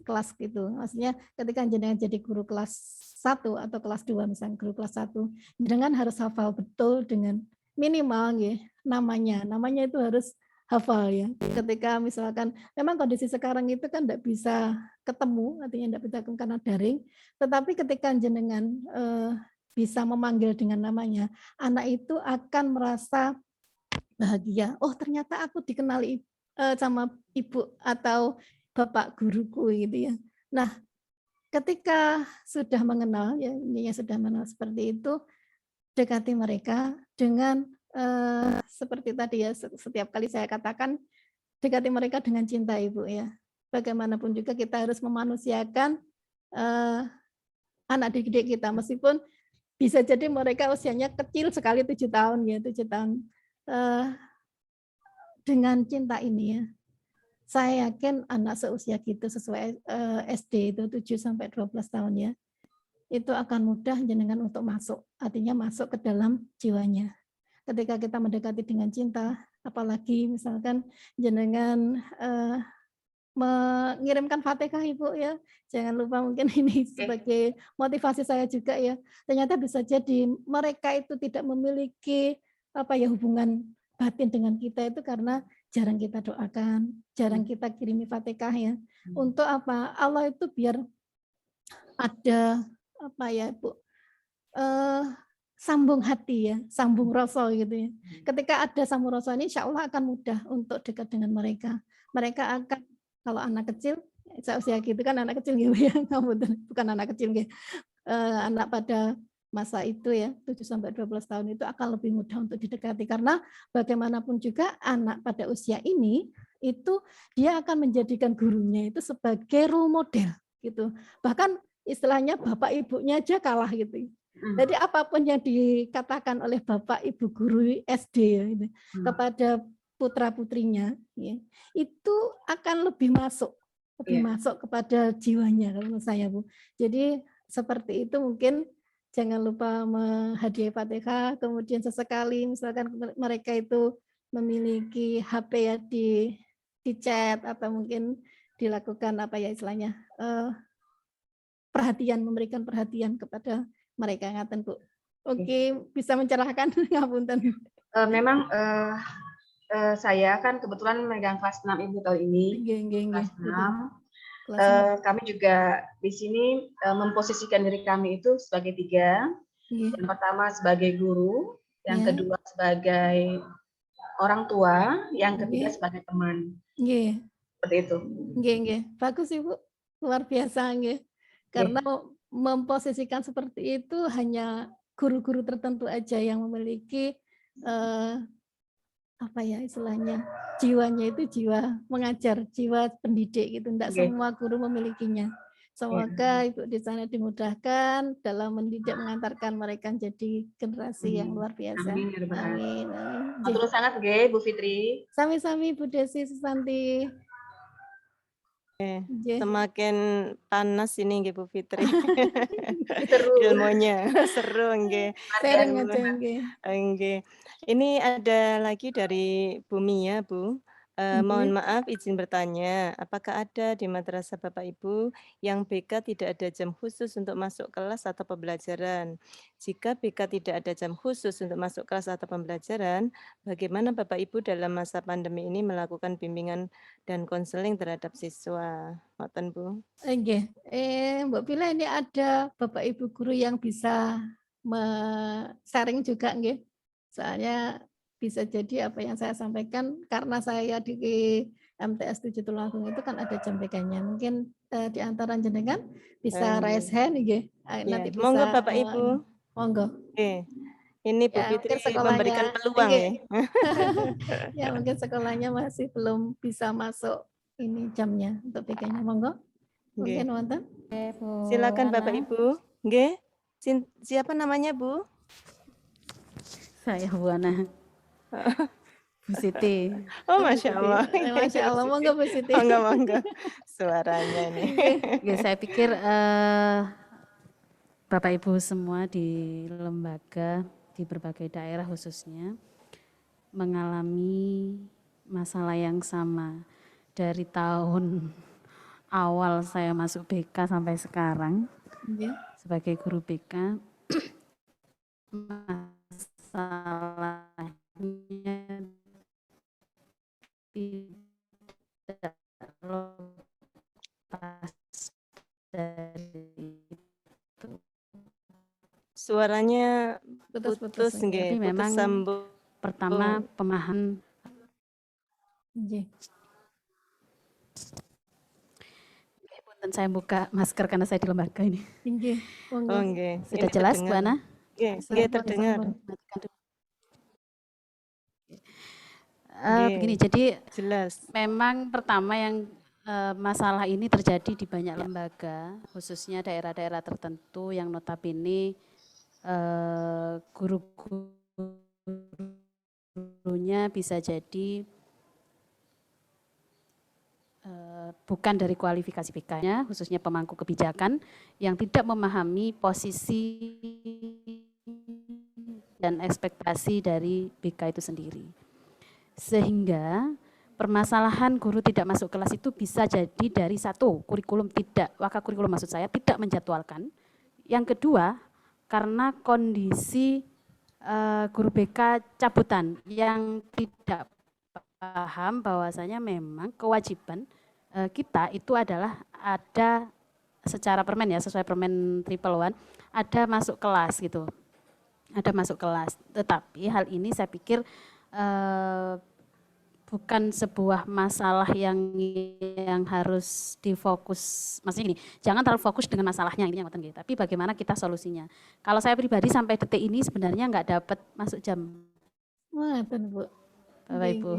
S5: Kelas gitu, maksudnya ketika jenengan jadi guru kelas 1 atau kelas 2 misalnya guru kelas 1, jenengan harus hafal betul dengan minimal nggih namanya itu harus hafal ya. Ketika misalkan memang kondisi sekarang itu kan tidak bisa ketemu, artinya tidak bisa karena daring, tetapi ketika jenengan bisa memanggil dengan namanya, anak itu akan merasa bahagia. Oh, ternyata aku dikenali sama ibu atau bapak guruku gitu ya. Nah, ketika sudah mengenal ya, ini sudah mengenal seperti itu, dekati mereka dengan seperti tadi ya, setiap kali saya katakan dekati mereka dengan cinta Ibu ya. Bagaimanapun juga kita harus memanusiakan anak didik kita, meskipun bisa jadi mereka usianya kecil sekali 7 tahun ya, 7 tahun. Dengan cinta ini ya, saya yakin anak seusia gitu sesuai SD itu 7 sampai 12 tahun ya, itu akan mudah jenengan untuk masuk, artinya masuk ke dalam jiwanya. Ketika kita mendekati dengan cinta, apalagi misalkan jenengan mengirimkan Fatihah Ibu ya, jangan lupa mungkin ini sebagai motivasi saya juga ya. Ternyata bisa jadi mereka itu tidak memiliki hubungan batin dengan kita itu karena jarang kita doakan, jarang kita kirimi Fatihah ya. Untuk apa? Allah itu biar ada Bu, sambung hati ya, sambung rasa gitu ya. Ketika ada sambung rasa ini, insya Allah akan mudah untuk dekat dengan mereka. Mereka akan, kalau anak kecil, seusia gitu kan anak kecil gitu ya, bukan anak kecil gitu. Anak pada masa itu ya, 7-12 tahun itu akan lebih mudah untuk didekati. Karena bagaimanapun juga anak pada usia ini, itu dia akan menjadikan gurunya itu sebagai role model gitu. Bahkan istilahnya bapak ibunya aja kalah gitu. Jadi apapun yang dikatakan oleh bapak ibu guru SD ya, kepada putra putrinya, ya, itu akan lebih masuk kepada jiwanya kalau menurut saya Bu. Jadi seperti itu mungkin jangan lupa menghadiahi Fatihah, kemudian sesekali misalkan mereka itu memiliki HP ya di chat atau mungkin dilakukan istilahnya memberikan perhatian kepada mereka ngaten Bu. Oke, bisa mencerahkan ngapunten.
S9: Memang saya kan kebetulan megang kelas 6 Ibu tahun ini. Kelas 6. Kami juga di sini memposisikan diri kami itu sebagai 3. Yang pertama sebagai guru, yang kedua sebagai orang tua, yang ketiga sebagai teman. Seperti itu.
S5: Bagus Ibu, luar biasa nggih. Karena memposisikan seperti itu hanya guru-guru tertentu aja yang memiliki istilahnya jiwanya itu jiwa mengajar, jiwa pendidik gitu. Tidak semua guru memilikinya. Semoga Ibu di sana dimudahkan dalam mendidik, mengantarkan mereka jadi generasi yang luar biasa.
S9: Amin.
S5: Amin.
S9: Matur sangat nggih Bu Fitri.
S5: Sami-sami Bu Desi Susanti.
S2: Semakin panas ini nggih Bu Fitri.
S9: Seru.
S2: Ilmunya seru nggih. Nggih. Ini ada lagi dari Bu Mia, Bu. Mohon maaf izin bertanya, apakah ada di madrasah Bapak Ibu yang BK tidak ada jam khusus untuk masuk kelas atau pembelajaran? Jika BK tidak ada jam khusus untuk masuk kelas atau pembelajaran, bagaimana Bapak Ibu dalam masa pandemi ini melakukan bimbingan dan konseling terhadap siswa? Ngoten Bu.
S5: Nggih. Mbak Pila ini ada Bapak Ibu guru yang bisa sharing juga nggih. Soalnya bisa jadi apa yang saya sampaikan karena saya di MTS 7 Tulungagung itu kan ada jam BK-nya. Mungkin di antara jenengan bisa raise hand nggih. Nanti bisa
S2: monggo Bapak Ibu.
S5: Monggo.
S2: Oke. Ini Bu
S5: Ya,
S2: Fitri
S5: mungkin
S2: memberikan peluang ya.
S5: Ya mungkin sekolahnya masih belum bisa masuk ini jamnya untuk BK-nya. Monggo. Mungkin wonten.
S2: Silakan Bapak Ibu. Nggih. Siapa namanya Bu?
S8: Saya Bu Ana. Bu Siti.
S2: Oh, Masya Allah.
S5: Masya Allah, monggo Bu Siti.
S2: Monggo. Suaranya nih.
S8: Ya, saya pikir Bapak Ibu semua di lembaga, di berbagai daerah khususnya, mengalami masalah yang sama. Dari tahun awal saya masuk BK sampai sekarang, sebagai guru BK, masalahnya tidak lepas dari itu.
S2: Suaranya putus
S8: Tapi memang
S2: sambung.
S8: Pertama pemahaman. Dan saya buka masker karena saya di lembaga ini. Sudah jelas Bu Ana?
S2: Terdengar.
S8: Begini, jadi
S2: jelas.
S8: Memang pertama yang masalah ini terjadi di banyak lembaga, khususnya daerah-daerah tertentu yang notabene guru-gurunya bisa jadi bukan dari kualifikasi BK-nya, khususnya pemangku kebijakan yang tidak memahami posisi dan ekspektasi dari BK itu sendiri. Sehingga permasalahan guru tidak masuk kelas itu bisa jadi dari satu, kurikulum tidak, waka kurikulum maksud saya tidak menjadwalkan. Yang kedua, karena kondisi guru BK cabutan yang tidak paham bahwasanya memang kewajiban kita itu adalah ada secara permen ya, sesuai permen 111, ada masuk kelas gitu. Ada masuk kelas. Tetapi hal ini saya pikir bukan sebuah masalah yang harus difokus. Maksudnya gini, jangan terlalu fokus dengan masalahnya intinya, tapi bagaimana kita solusinya. Kalau saya pribadi sampai detik ini sebenarnya nggak dapat masuk jam.
S5: Wah, Bu.
S8: Bapak Ibu.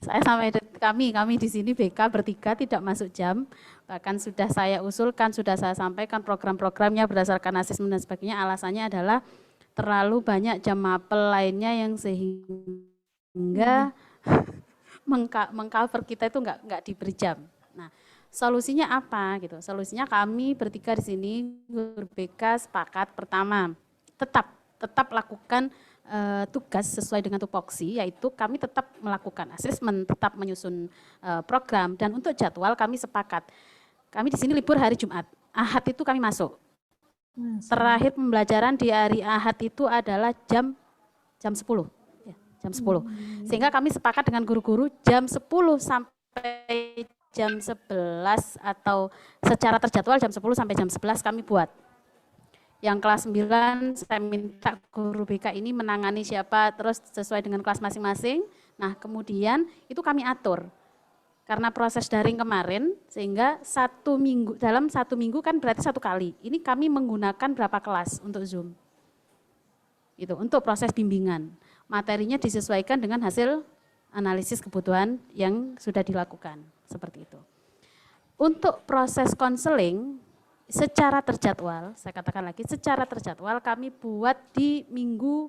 S8: Saya sampai kami di sini BK bertiga tidak masuk jam. Bahkan sudah saya usulkan, sudah saya sampaikan program-programnya berdasarkan asesmen dan sebagainya. Alasannya adalah terlalu banyak jam mapel lainnya yang sehingga mengcover kita itu nggak diberi jam. Nah, solusinya apa gitu? Solusinya kami bertiga di sini guru BK sepakat pertama tetap lakukan tugas sesuai dengan tupoksi, yaitu kami tetap melakukan asesmen, tetap menyusun program, dan untuk jadwal kami sepakat. Kami di sini libur hari Jumat, Ahad itu kami masuk. Terakhir pembelajaran di hari Ahad itu adalah jam 10. Jam 10. Sehingga kami sepakat dengan guru-guru jam 10 sampai jam 11 atau secara terjadwal jam 10 sampai jam 11 kami buat. Yang kelas 9 saya minta guru BK ini menangani siapa terus sesuai dengan kelas masing-masing. Nah, kemudian itu kami atur. Karena proses daring kemarin sehingga dalam satu minggu kan berarti 1 kali. Ini kami menggunakan berapa kelas untuk Zoom. Itu untuk proses bimbingan. Materinya disesuaikan dengan hasil analisis kebutuhan yang sudah dilakukan, seperti itu. Untuk proses konseling secara terjadwal, saya katakan lagi secara terjadwal kami buat di minggu,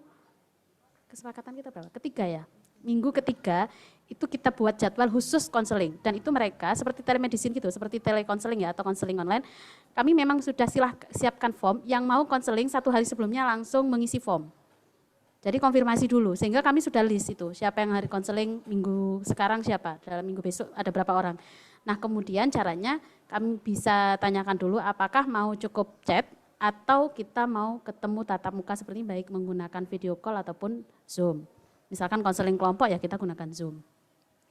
S8: kesepakatan kita berapa? Ketiga ya, minggu ketiga itu kita buat jadwal khusus konseling. Dan itu mereka seperti telemedicine gitu, seperti telekonseling ya atau konseling online. Kami memang sudah siapkan form, yang mau konseling 1 hari sebelumnya langsung mengisi form. Jadi konfirmasi dulu, sehingga kami sudah list itu, siapa yang hari konseling minggu sekarang siapa, dalam minggu besok ada berapa orang. Nah kemudian caranya kami bisa tanyakan dulu apakah mau cukup chat atau kita mau ketemu tatap muka seperti baik menggunakan video call ataupun Zoom. Misalkan konseling kelompok ya kita gunakan Zoom.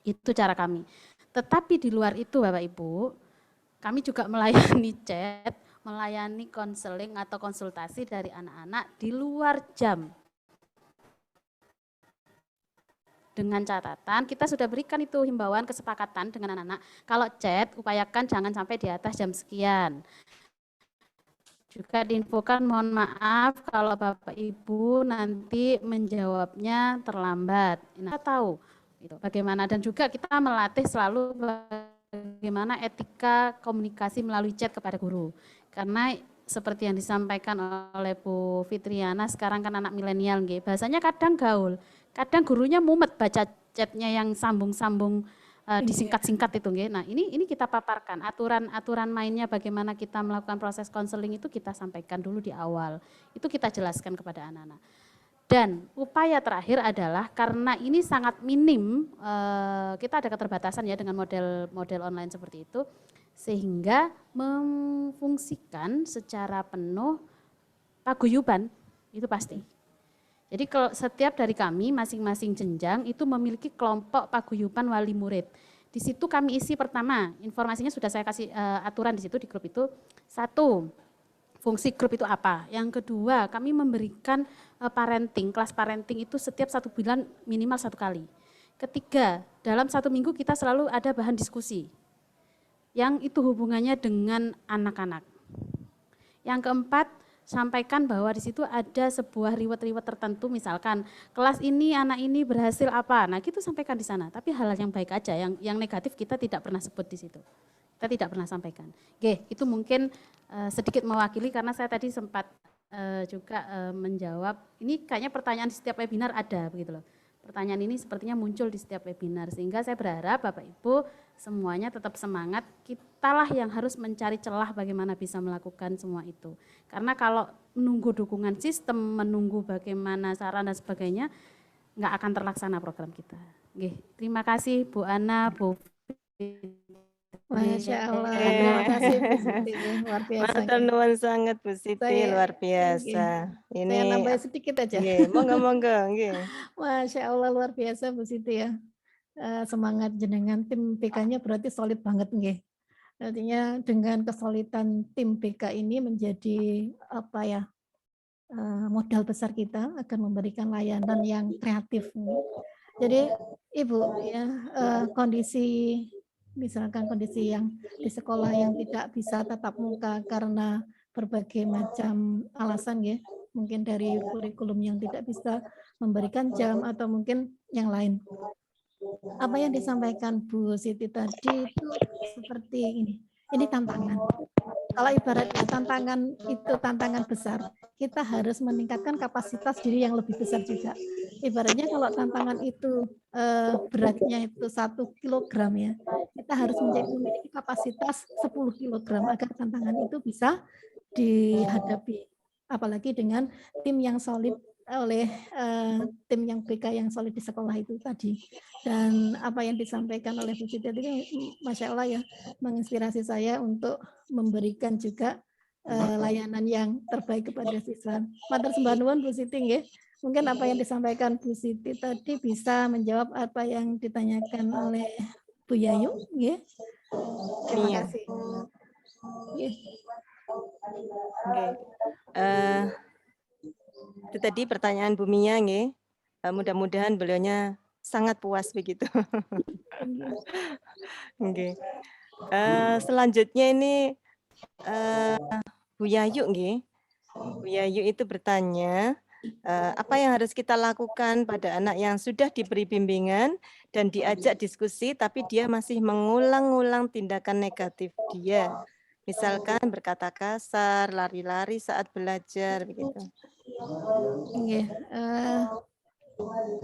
S8: Itu cara kami. Tetapi di luar itu Bapak Ibu, kami juga melayani chat, melayani konseling atau konsultasi dari anak-anak di luar jam. Dengan catatan kita sudah berikan itu himbauan kesepakatan dengan anak-anak. Kalau chat upayakan jangan sampai di atas jam sekian. Juga diinfokan mohon maaf kalau Bapak Ibu nanti menjawabnya terlambat. Nah, kita tahu itu bagaimana dan juga kita melatih selalu bagaimana etika komunikasi melalui chat kepada guru. Karena seperti yang disampaikan oleh Bu Fitriana, sekarang kan anak milenial nggih, bahasanya kadang gaul. Kadang gurunya mumet baca chatnya yang sambung-sambung disingkat-singkat itu nggih. Nah, ini kita paparkan aturan mainnya bagaimana kita melakukan proses konseling itu kita sampaikan dulu di awal. Itu kita jelaskan kepada anak-anak. Dan upaya terakhir adalah karena ini sangat minim, kita ada keterbatasan ya dengan model online seperti itu, sehingga memfungsikan secara penuh paguyuban itu pasti. Jadi kalau setiap dari kami masing-masing jenjang itu memiliki kelompok paguyuban wali murid. Di situ kami isi pertama, informasinya sudah saya kasih aturan di situ di grup itu. 1, fungsi grup itu apa? Yang kedua, kami memberikan parenting, kelas parenting itu setiap 1 bulan minimal 1 kali. Ketiga, dalam 1 minggu kita selalu ada bahan diskusi yang itu hubungannya dengan anak-anak. Yang keempat, sampaikan bahwa di situ ada sebuah reward tertentu, misalkan kelas ini anak ini berhasil apa, nah itu sampaikan di sana. Tapi hal yang baik aja, yang negatif kita tidak pernah sebut di situ, kita tidak pernah sampaikan. Oke, itu mungkin sedikit mewakili karena saya tadi sempat juga menjawab. Ini kayaknya pertanyaan di setiap webinar ada begitu loh. Pertanyaan ini sepertinya muncul di setiap webinar sehingga saya berharap Bapak Ibu semuanya tetap semangat, kitalah yang harus mencari celah bagaimana bisa melakukan semua itu. Karena kalau menunggu dukungan sistem, menunggu bagaimana saran dan sebagainya, nggak akan terlaksana program kita. Oke, terima kasih Bu Ana, Bu
S5: Masya Allah, terima kasih Bu Siti, luar biasa.
S2: Matur nuwun sangat Bu Siti,
S5: Saya-
S2: luar biasa.
S5: Saya
S2: Ini
S5: nambah sedikit aja.
S2: nggih, monggo-monggo nggih.
S5: Masya Allah, luar biasa Bu Siti ya. Semangat jenengan tim BK-nya berarti solid banget nggih. Artinya dengan kesolidan tim BK ini menjadi apa ya, modal besar kita akan memberikan layanan yang kreatif. Jadi Ibu ya, kondisi misalkan kondisi yang di sekolah yang tidak bisa tatap muka karena berbagai macam alasan ya, mungkin dari kurikulum yang tidak bisa memberikan jam atau mungkin yang lain. Apa yang disampaikan Bu Siti tadi itu seperti ini tantangan. Kalau ibaratnya tantangan itu tantangan besar, kita harus meningkatkan kapasitas diri yang lebih besar juga. Ibaratnya kalau tantangan itu beratnya itu 1 kilogram ya, kita harus memiliki kapasitas 10 kilogram agar tantangan itu bisa dihadapi. Apalagi dengan tim yang solid oleh tim yang BK yang solid di sekolah itu tadi. Dan apa yang disampaikan oleh Bu Siti tadi, Masya Allah ya, menginspirasi saya untuk memberikan juga layanan yang terbaik kepada siswa. Matur sembah nuwun Bu Siti nggih. Mungkin apa yang disampaikan Bu Siti tadi bisa menjawab apa yang ditanyakan oleh Bu Yayu nggih. Terima
S2: Iya.
S5: kasih. Nggih.
S2: Nggih. Itu tadi pertanyaan Bu Mia nggih. Mudah-mudahan beliaunya sangat puas begitu. Nggih. Selanjutnya ini Bu Yayu nggih. Bu Yayu itu bertanya, apa yang harus kita lakukan pada anak yang sudah diberi bimbingan dan diajak diskusi tapi dia masih mengulang-ulang tindakan negatif dia. Misalkan berkata kasar, lari-lari saat belajar begitu.
S5: Nggih,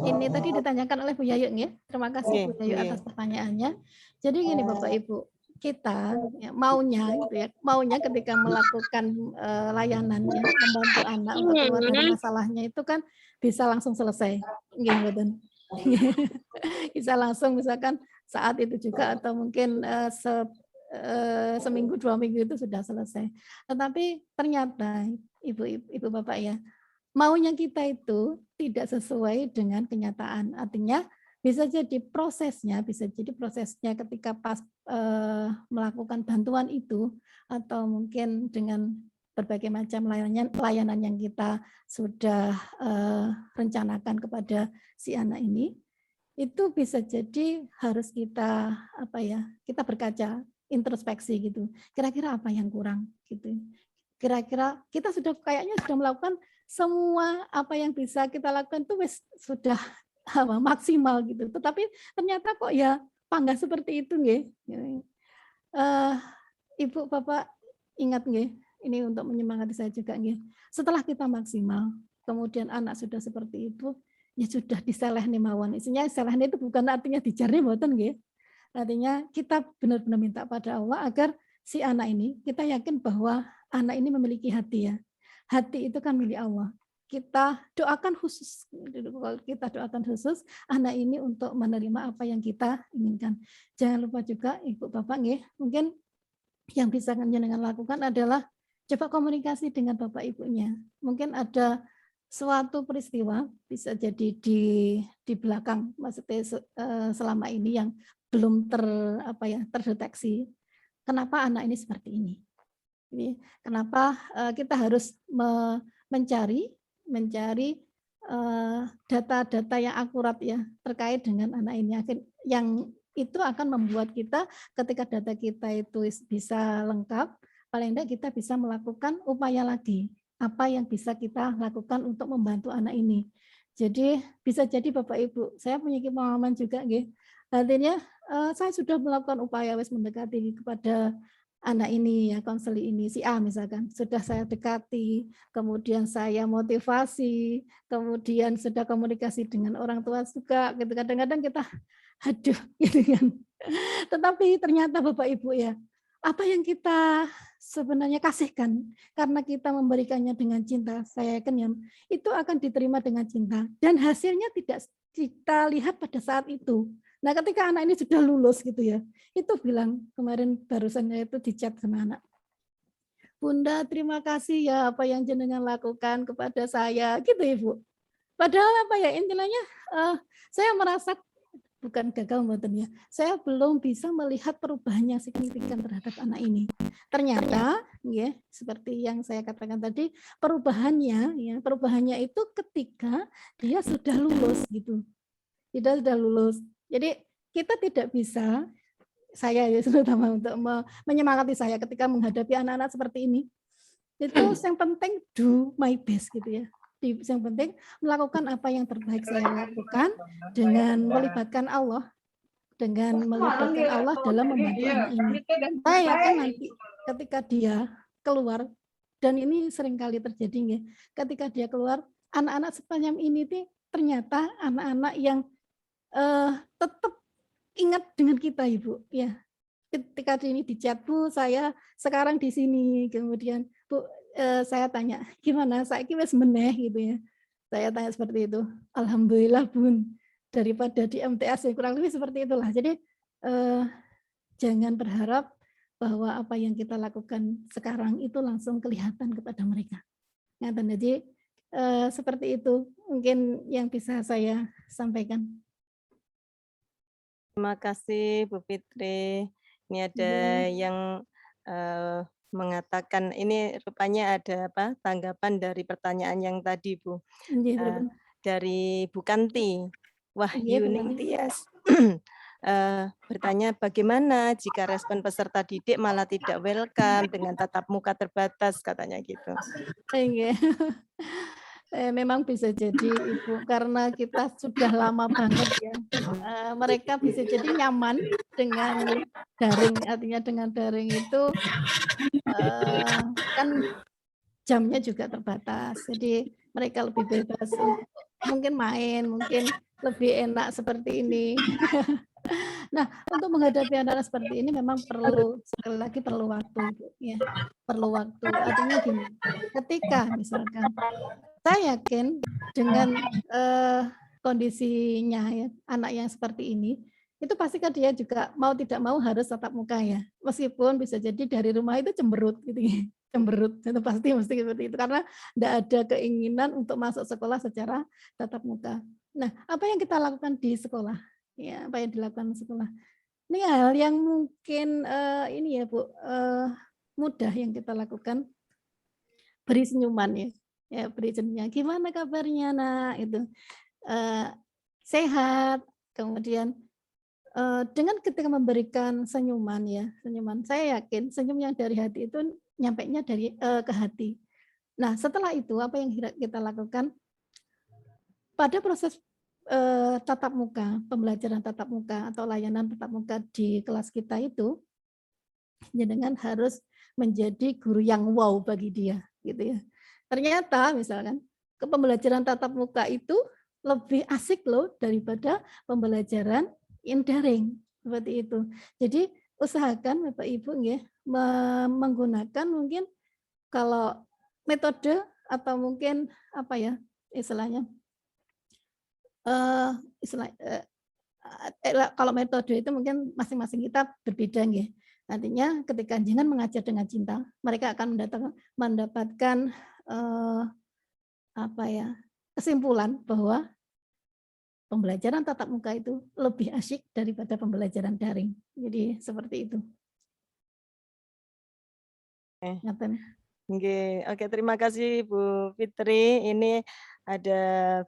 S5: ini tadi ditanyakan oleh Bu Yayu nggih. Terima kasih Bu Yayu
S2: Nggih.
S5: atas pertanyaannya. Jadi gini Bapak Ibu, kita ya, maunya gitu ya, maunya ketika melakukan layanan ya, membantu anak untuk keluar dari masalahnya itu kan bisa langsung selesai. Nggih, mboten. Bisa langsung misalkan saat itu juga atau mungkin seminggu 2 minggu itu sudah selesai. Tetapi ternyata Ibu Bapak ya, maunya kita itu tidak sesuai dengan kenyataan. Artinya bisa jadi prosesnya ketika pas melakukan bantuan itu atau mungkin dengan berbagai macam layanan yang kita sudah rencanakan kepada si anak ini, itu bisa jadi harus kita kita berkaca, introspeksi gitu. Kira-kira apa yang kurang gitu. Kira-kira kita kayaknya sudah melakukan semua apa yang bisa kita lakukan itu sudah maksimal gitu. Tetapi ternyata kok ya panggah seperti itu nggih. Ibu Bapak ingat nggih, ini untuk menyemangati saya juga nggih. Setelah kita maksimal, kemudian anak sudah seperti itu, ya sudah diselehne mawon. Isinya selehne itu bukan artinya dijarne mboten nggih. Artinya kita benar-benar minta pada Allah agar si anak ini, kita yakin bahwa anak ini memiliki hati ya. Hati itu kan milik Allah. Kita doakan khusus anak ini untuk menerima apa yang kita inginkan. Jangan lupa juga Ibu Bapak nggih, mungkin yang bisa jenengan lakukan adalah coba komunikasi dengan Bapak Ibunya. Mungkin ada suatu peristiwa bisa jadi di belakang maksudnya selama ini yang belum terdeteksi. Kenapa anak ini seperti ini? Kenapa kita harus mencari data-data yang akurat ya terkait dengan anak ini, yang itu akan membuat kita ketika data kita itu bisa lengkap, paling tidak kita bisa melakukan upaya lagi apa yang bisa kita lakukan untuk membantu anak ini. Jadi bisa jadi Bapak Ibu, saya punya pengalaman juga nggih. Artinya saya sudah melakukan upaya mendekati kepada anak ini ya, konseli ini si A misalkan, sudah saya dekati, kemudian saya motivasi, kemudian sudah komunikasi dengan orang tua juga gitu. Kadang-kadang kita aduh gitu kan. Tetapi ternyata Bapak Ibu ya, apa yang kita sebenarnya kasihkan karena kita memberikannya dengan cinta, saya yakin ya, itu akan diterima dengan cinta dan hasilnya tidak kita lihat pada saat itu. Nah, ketika anak ini sudah lulus gitu ya, itu bilang kemarin barusan saya itu di chat sama anak. Bunda, terima kasih ya apa yang jenengan lakukan kepada saya, gitu Ibu. Padahal apa ya intinya saya merasa bukan gagal mboten ya. Saya belum bisa melihat perubahan yang signifikan terhadap anak ini. Ternyata ya seperti yang saya katakan tadi perubahannya itu ketika dia sudah lulus gitu. Dia sudah lulus. Jadi kita tidak bisa saya ya terutama untuk menyemangati saya ketika menghadapi anak-anak seperti ini. Itu yang penting do my best gitu ya. Yang penting melakukan apa yang terbaik saya lakukan dengan melibatkan Allah, dalam membantu anak ini. Saya yakin nanti ketika dia keluar, dan ini seringkali terjadi ya, ketika dia keluar, anak-anak sepanjang ini ternyata anak-anak yang tetap ingat dengan kita Ibu ya. Ketika ini di chat, Bu, saya sekarang di sini, kemudian Bu, saya tanya, gimana saiki wis meneh gitu ya. Saya tanya seperti itu. Alhamdulillah Bun, daripada di MTS ya kurang lebih seperti itulah. Jadi jangan berharap bahwa apa yang kita lakukan sekarang itu langsung kelihatan kepada mereka. Jadi seperti itu mungkin yang bisa saya sampaikan.
S2: Terima kasih Bu Fitri. Ini ada yang mengatakan ini rupanya ada tanggapan dari pertanyaan yang tadi Bu. Dari Bu Kanti. Wahyu Ningtyas. Bertanya bagaimana jika respon peserta didik malah tidak welcome dengan tatap muka terbatas katanya gitu.
S5: Memang bisa jadi Ibu karena kita sudah lama banget ya. Mereka bisa jadi nyaman dengan daring, artinya dengan daring itu kan jamnya juga terbatas. Jadi mereka lebih bebas mungkin main, mungkin lebih enak seperti ini. Nah, untuk menghadapi anak-anak seperti ini memang perlu sekali lagi perlu waktu ya. Perlu waktu. Artinya gini, ketika misalkan saya yakin dengan kondisinya ya, anak yang seperti ini, itu pasti kan dia juga mau tidak mau harus tatap muka ya. Meskipun bisa jadi dari rumah itu cemberut gitu ya. Cemberut, itu pasti mesti seperti itu karena tidak ada keinginan untuk masuk sekolah secara tatap muka. Nah, apa yang kita lakukan di sekolah? Ya, apa yang dilakukan di sekolah? Ini hal yang mungkin ini ya Bu, mudah yang kita lakukan, beri senyuman ya. Ya, beri senyuman. Gimana kabarnya Nak? Itu sehat. Kemudian dengan ketika memberikan senyuman ya, senyuman. Saya yakin senyum yang dari hati itu nyampainya dari ke hati. Nah, setelah itu apa yang kita lakukan pada proses tatap muka, pembelajaran tatap muka atau layanan tatap muka di kelas kita itu, jenengan harus menjadi guru yang wow bagi dia, gitu ya. Ternyata misalkan ke pembelajaran tatap muka itu lebih asik loh daripada pembelajaran in daring seperti itu. Jadi usahakan Bapak Ibu ya menggunakan mungkin kalau metode atau mungkin apa ya istilahnya kalau metode itu mungkin masing-masing kita berbeda ya. Nantinya ketika jenengan mengajar dengan cinta, mereka akan mendapatkan apa ya kesimpulan bahwa pembelajaran tatap muka itu lebih asyik daripada pembelajaran daring. Jadi seperti itu.
S2: Oke, terima kasih Bu Fitri. Ini ada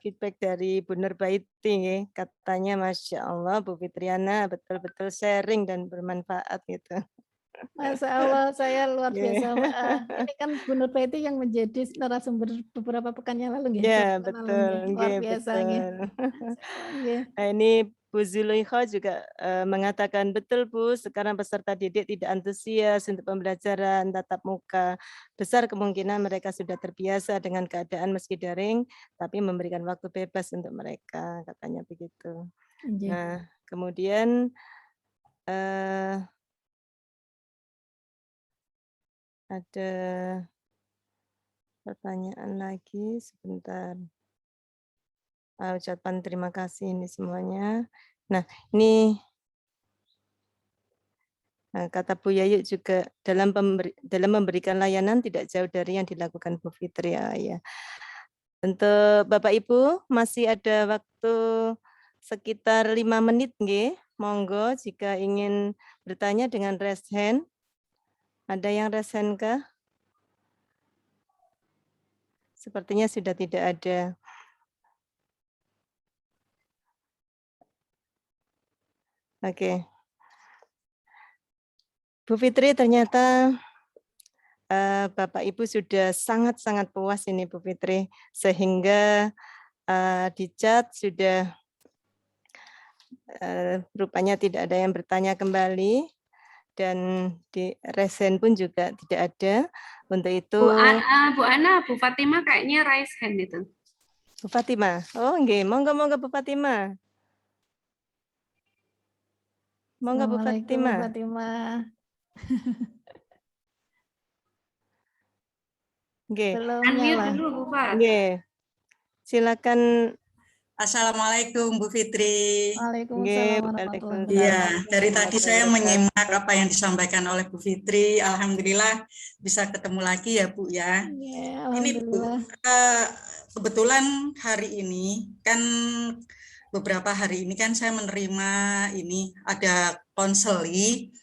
S2: feedback dari Bu Nurbaiti, katanya Masya Allah Bu Fitriana betul-betul sharing dan bermanfaat gitu.
S5: Masya Allah, saya luar biasa. Ini kan Bu Nurbaiti yang menjadi narasumber beberapa pekan yang lalu ya.
S2: Ya betul,
S5: luar biasa.
S2: Nah, ini Bu Zulaikha juga mengatakan betul Bu, sekarang peserta didik tidak antusias untuk pembelajaran tatap muka. Besar kemungkinan mereka sudah terbiasa dengan keadaan meski daring, tapi memberikan waktu bebas untuk mereka, katanya begitu. Nah, Kemudian ada pertanyaan lagi sebentar. Ucapan terima kasih ini semuanya. Nah, ini kata Bu Yayu juga dalam memberikan layanan tidak jauh dari yang dilakukan Bu Fitri. Ya. Untuk Bapak Ibu masih ada waktu sekitar 5 menit, nggih. Monggo jika ingin bertanya dengan raise hand. Ada yang raise hand kah? Sepertinya sudah tidak ada. Oke. Bu Fitri, ternyata Bapak Ibu sudah sangat-sangat puas ini Bu Fitri, sehingga di chat sudah rupanya tidak ada yang bertanya kembali, dan di resen pun juga tidak ada. Untuk itu
S10: Bu Ana, Bu Fatima kayaknya raise hand itu.
S2: Bu Fatima, oh nggih, monggo Bu Fatima. Monggo Bu
S5: Assalamualaikum,
S2: Fatima.
S5: Bu Fatima.
S2: Nggih.
S5: Belum
S10: Unmute
S5: nyala.
S10: dulu Bu Fat.
S2: Nggih. Silakan.
S4: Assalamualaikum Bu Fitri.
S5: Waalaikumsalam warahmatullahi wabarakatuh.
S4: Iya, dari tadi saya menyimak apa yang disampaikan oleh Bu Fitri. Alhamdulillah bisa ketemu lagi ya Bu ya.
S5: Ya,
S4: Ini Bu, kebetulan hari ini kan beberapa hari ini kan saya menerima ini ada konseli.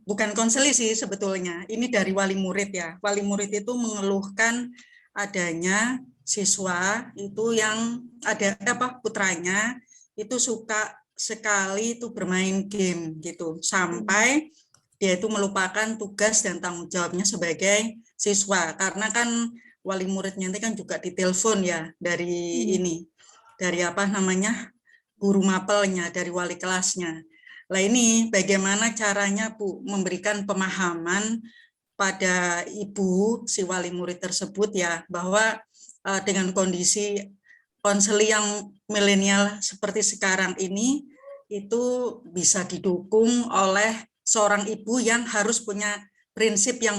S4: Bukan konseli sih sebetulnya, ini dari wali murid ya. Wali murid itu mengeluhkan adanya siswa itu yang ada putranya itu suka sekali itu bermain game gitu, sampai dia itu melupakan tugas dan tanggung jawabnya sebagai siswa, karena kan wali muridnya nanti kan juga ditelepon ya dari ini, dari guru mapelnya, dari wali kelasnya. Nah ini bagaimana caranya Bu memberikan pemahaman pada ibu si wali murid tersebut ya, bahwa dengan kondisi konseli yang milenial seperti sekarang ini itu bisa didukung oleh seorang ibu yang harus punya prinsip yang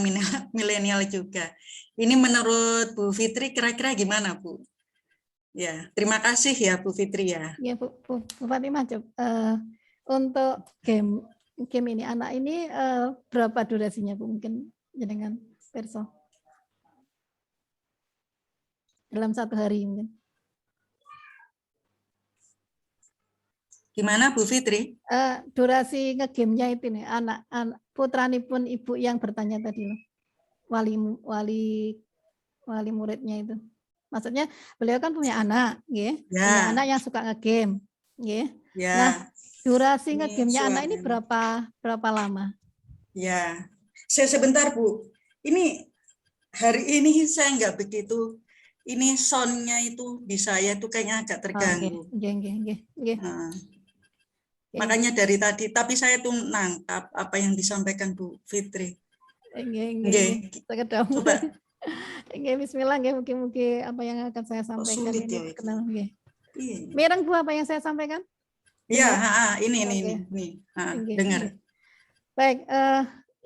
S4: milenial juga. Ini menurut Bu Fitri kira-kira gimana Bu? Ya, terima kasih ya Bu Fitri ya.
S5: Ya Bu Fatimah, untuk game ini anak ini berapa durasinya Bu, mungkin dengan perso dalam satu hari mungkin?
S4: Gimana Bu Fitri?
S5: Durasi ngegame-nya itu nih, anak putranipun ibu yang bertanya tadi loh, wali muridnya itu. Maksudnya beliau kan punya anak, punya anak yang suka ngegame,
S4: ya.
S5: Nah, durasi ngegame-nya anak ini berapa lama?
S4: Ya, sebentar Bu. Ini hari ini saya nggak begitu. Ini sound-nya itu di saya tuh kayaknya agak terganggu. Makanya dari tadi, tapi saya tuh nangkap apa yang disampaikan Bu Fitri. Coba.
S5: Bismillah, mungkin apa yang akan saya sampaikan
S4: sulit
S5: ini
S4: ya,
S5: kenal. Mireng Bu apa yang saya sampaikan?
S4: Iya, ini. Dengar.
S5: Baik,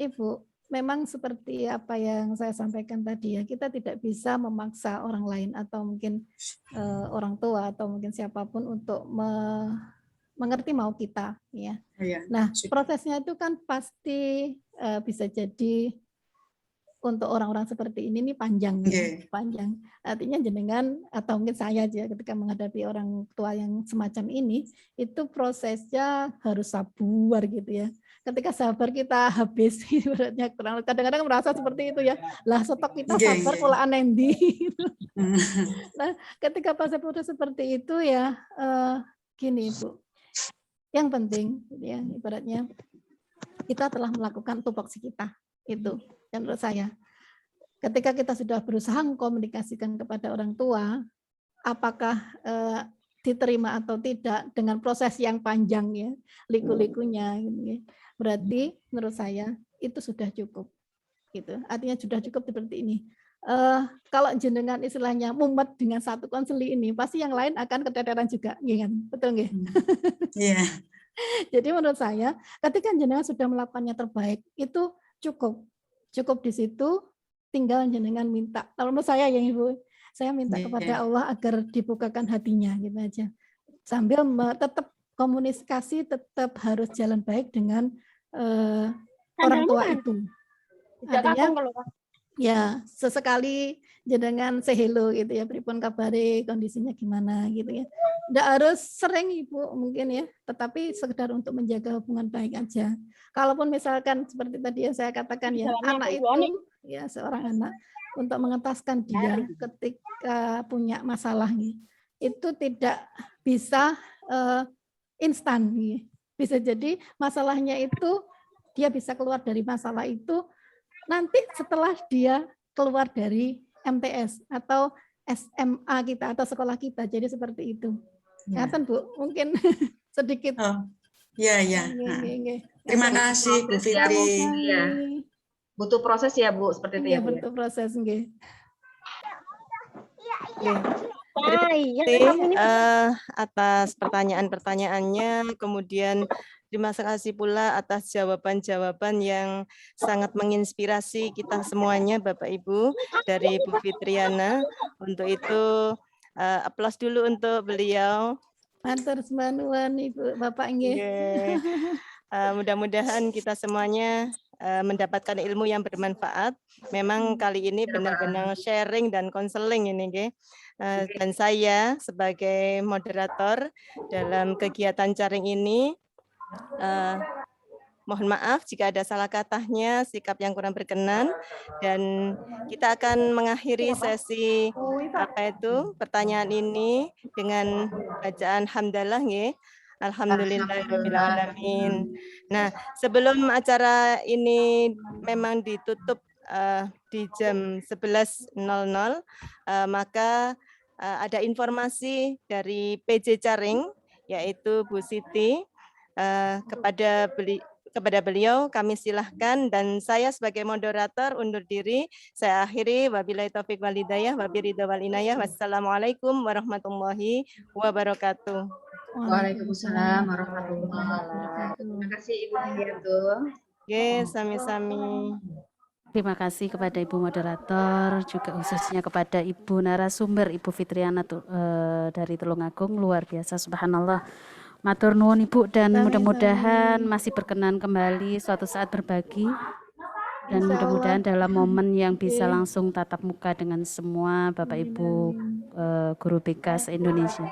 S5: Ibu, memang seperti apa yang saya sampaikan tadi ya, kita tidak bisa memaksa orang lain atau mungkin orang tua atau mungkin siapapun untuk mengerti mau kita ya. Nah, prosesnya itu kan pasti bisa jadi untuk orang-orang seperti ini panjang ya, panjang. Artinya jenengan atau mungkin saya aja ketika menghadapi orang tua yang semacam ini, itu prosesnya harus sabar gitu ya. Ketika sabar kita habis, ibaratnya kadang-kadang merasa seperti itu ya. Lah stok kita sabar kula anendi. Nah, ketika proses seperti itu ya gini Bu. Yang penting ya ibaratnya kita telah melakukan tupoksi kita itu. Dan menurut saya, ketika kita sudah berusaha mengkomunikasikan kepada orang tua, apakah diterima atau tidak dengan proses yang panjang ya, liku-likunya, gitu ya. Berarti menurut saya itu sudah cukup, gitu. Artinya sudah cukup seperti ini. kalau jenengan istilahnya mumet dengan satu konseli ini, pasti yang lain akan keteteran juga, nggih kan? Betul nggih?
S4: Iya.
S5: Jadi menurut saya, ketika jenengan sudah melakukannya terbaik, itu cukup. Cukup di situ, tinggal jenengan minta. Kalau menurut saya ya Ibu, saya minta kepada Allah agar dibukakan hatinya gitu aja. Sambil tetap komunikasi tetap harus jalan baik dengan orang tua itu. Artinya ya sesekali jenengan say hello gitu ya, pripun kabare, kondisinya gimana gitu ya. Nggak harus sering Ibu mungkin ya, tetapi sekedar untuk menjaga hubungan baik aja. Kalaupun misalkan seperti tadi yang saya katakan ya, anak itu ya seorang anak untuk mengentaskan dia ketika punya masalah itu tidak bisa instan. Bisa jadi masalahnya itu dia bisa keluar dari masalah itu nanti setelah dia keluar dari MTS atau SMA kita atau sekolah kita. Jadi seperti itu. Kelihatan Bu, mungkin sedikit.
S4: Iya, iya. Terima kasih Bu Fitri.
S9: Iya. Butuh proses ya Bu, seperti itu ya Bu.
S5: Butuh proses nggih.
S2: Terima kasih atas pertanyaan-pertanyaannya, kemudian terima kasih pula atas jawaban-jawaban yang sangat menginspirasi kita semuanya Bapak Ibu dari Bu Fitriana. Untuk itu aplaus dulu untuk beliau.
S5: Matur nuwun Ibu Bapak nggih.
S2: Mudah-mudahan kita semuanya mendapatkan ilmu yang bermanfaat. Memang kali ini benar-benar sharing dan konseling ini nggih. Dan saya sebagai moderator dalam kegiatan jaring ini mohon maaf jika ada salah katanya, sikap yang kurang berkenan, dan kita akan mengakhiri sesi pertanyaan ini dengan bacaan hamdalah nggih. Alhamdulillahirabbil alamin. Nah, sebelum acara ini memang ditutup di jam 11.00, maka ada informasi dari PJ Caring, yaitu Bu Siti. Kepada beliau kami silahkan, dan saya sebagai moderator undur diri. Saya akhiri, wabillahi taufiq wal hidayah, wabiridha wal inayah. Wassalamualaikum warahmatullahi wabarakatuh.
S9: Waalaikumsalam warahmatullahi wabarakatuh. Terima kasih Ibu Fitriana.
S2: Sami-sami.
S8: Terima kasih kepada Ibu Moderator, juga khususnya kepada Ibu narasumber Ibu Fitriana dari Tulungagung, luar biasa, subhanallah. Matur nuwun Ibu, dan mudah-mudahan masih berkenan kembali suatu saat berbagi, dan mudah-mudahan dalam momen yang bisa langsung tatap muka dengan semua Bapak Ibu guru BK se-Indonesia.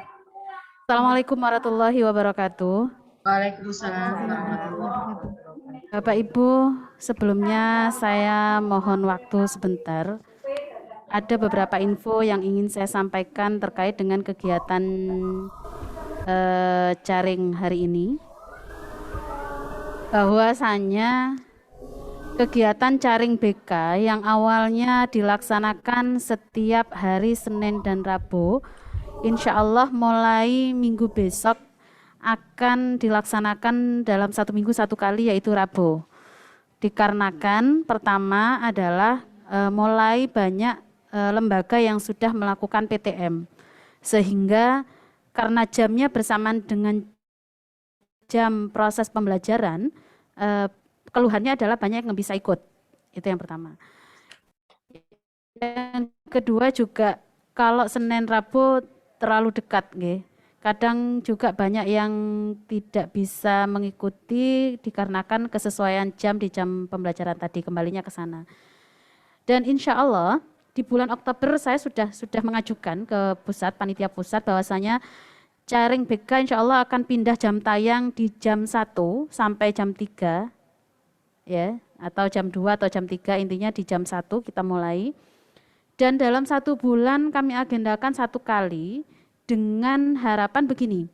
S8: Assalamualaikum warahmatullahi wabarakatuh.
S9: Waalaikumsalam warahmatullahi wabarakatuh.
S8: Bapak Ibu, sebelumnya saya mohon waktu sebentar. Ada beberapa info yang ingin saya sampaikan terkait dengan kegiatan jaring hari ini. Bahwasanya kegiatan jaring BK yang awalnya dilaksanakan setiap hari Senin dan Rabu, insya Allah mulai minggu besok akan dilaksanakan dalam satu minggu satu kali, yaitu Rabu. Dikarenakan pertama adalah mulai banyak lembaga yang sudah melakukan PTM, sehingga karena jamnya bersamaan dengan jam proses pembelajaran, keluhannya adalah banyak yang bisa ikut. Itu yang pertama. Yang kedua juga kalau Senin Rabu terlalu dekat, nggih. Kadang juga banyak yang tidak bisa mengikuti dikarenakan kesesuaian jam di jam pembelajaran tadi, kembalinya ke sana. Dan insya Allah di bulan Oktober saya sudah mengajukan ke pusat, panitia pusat, bahwasanya jaring BK insya Allah akan pindah jam tayang di jam 1 sampai jam 3, ya, atau jam 2 atau jam 3, intinya di jam 1 kita mulai. Dan dalam 1 bulan kami agendakan 1 kali, dengan harapan begini.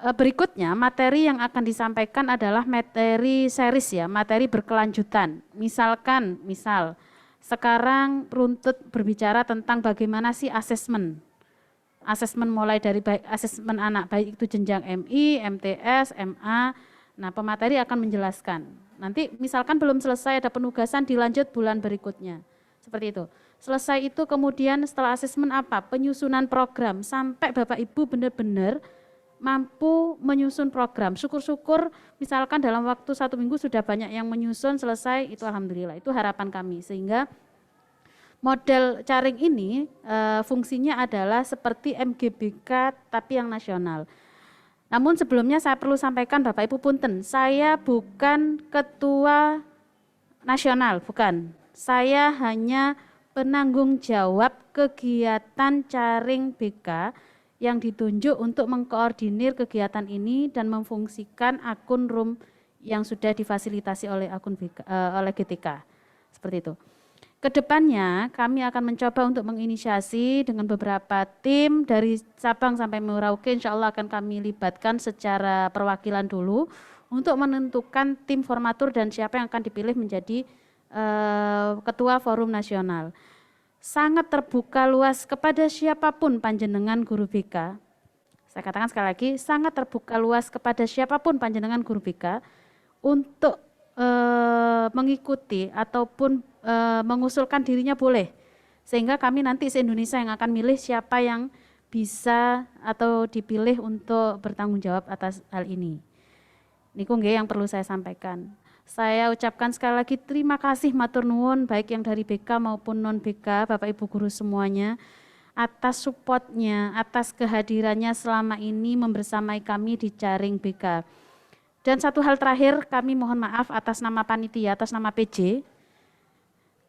S8: Berikutnya materi yang akan disampaikan adalah materi series, ya, materi berkelanjutan. Misal sekarang runtut berbicara tentang bagaimana sih asesmen mulai dari asesmen anak, baik itu jenjang MI, MTS, MA. Nah, pemateri akan menjelaskan. Nanti misalkan belum selesai ada penugasan, dilanjut bulan berikutnya. Seperti itu. Selesai itu kemudian setelah asesmen apa? Penyusunan program sampai Bapak Ibu benar-benar mampu menyusun program. Syukur-syukur misalkan dalam waktu 1 minggu sudah banyak yang menyusun selesai, itu alhamdulillah. Itu harapan kami. Sehingga model Caring ini fungsinya adalah seperti MGBK tapi yang nasional. Namun sebelumnya saya perlu sampaikan Bapak Ibu punten, saya bukan ketua nasional, bukan. Saya hanya penanggung jawab kegiatan Caring BK yang ditunjuk untuk mengkoordinir kegiatan ini dan memfungsikan akun room yang sudah difasilitasi oleh akun BK, oleh GTK. Seperti itu. Kedepannya kami akan mencoba untuk menginisiasi dengan beberapa tim dari Sabang sampai Merauke, insya Allah akan kami libatkan secara perwakilan dulu untuk menentukan tim formatur dan siapa yang akan dipilih menjadi ketua forum nasional. Sangat terbuka luas kepada siapapun panjenengan guru BK. Saya katakan sekali lagi, sangat terbuka luas kepada siapapun panjenengan guru BK untuk mengikuti ataupun mengusulkan dirinya boleh. Sehingga kami nanti se-Indonesia yang akan milih siapa yang bisa atau dipilih untuk bertanggung jawab atas hal ini. Niku nggih yang perlu saya sampaikan. Saya ucapkan sekali lagi terima kasih matur nuwun baik yang dari BK maupun non BK, Bapak Ibu guru semuanya atas supportnya, atas kehadirannya selama ini membersamai kami di Caring BK. Dan satu hal terakhir, kami mohon maaf atas nama panitia, atas nama PJ,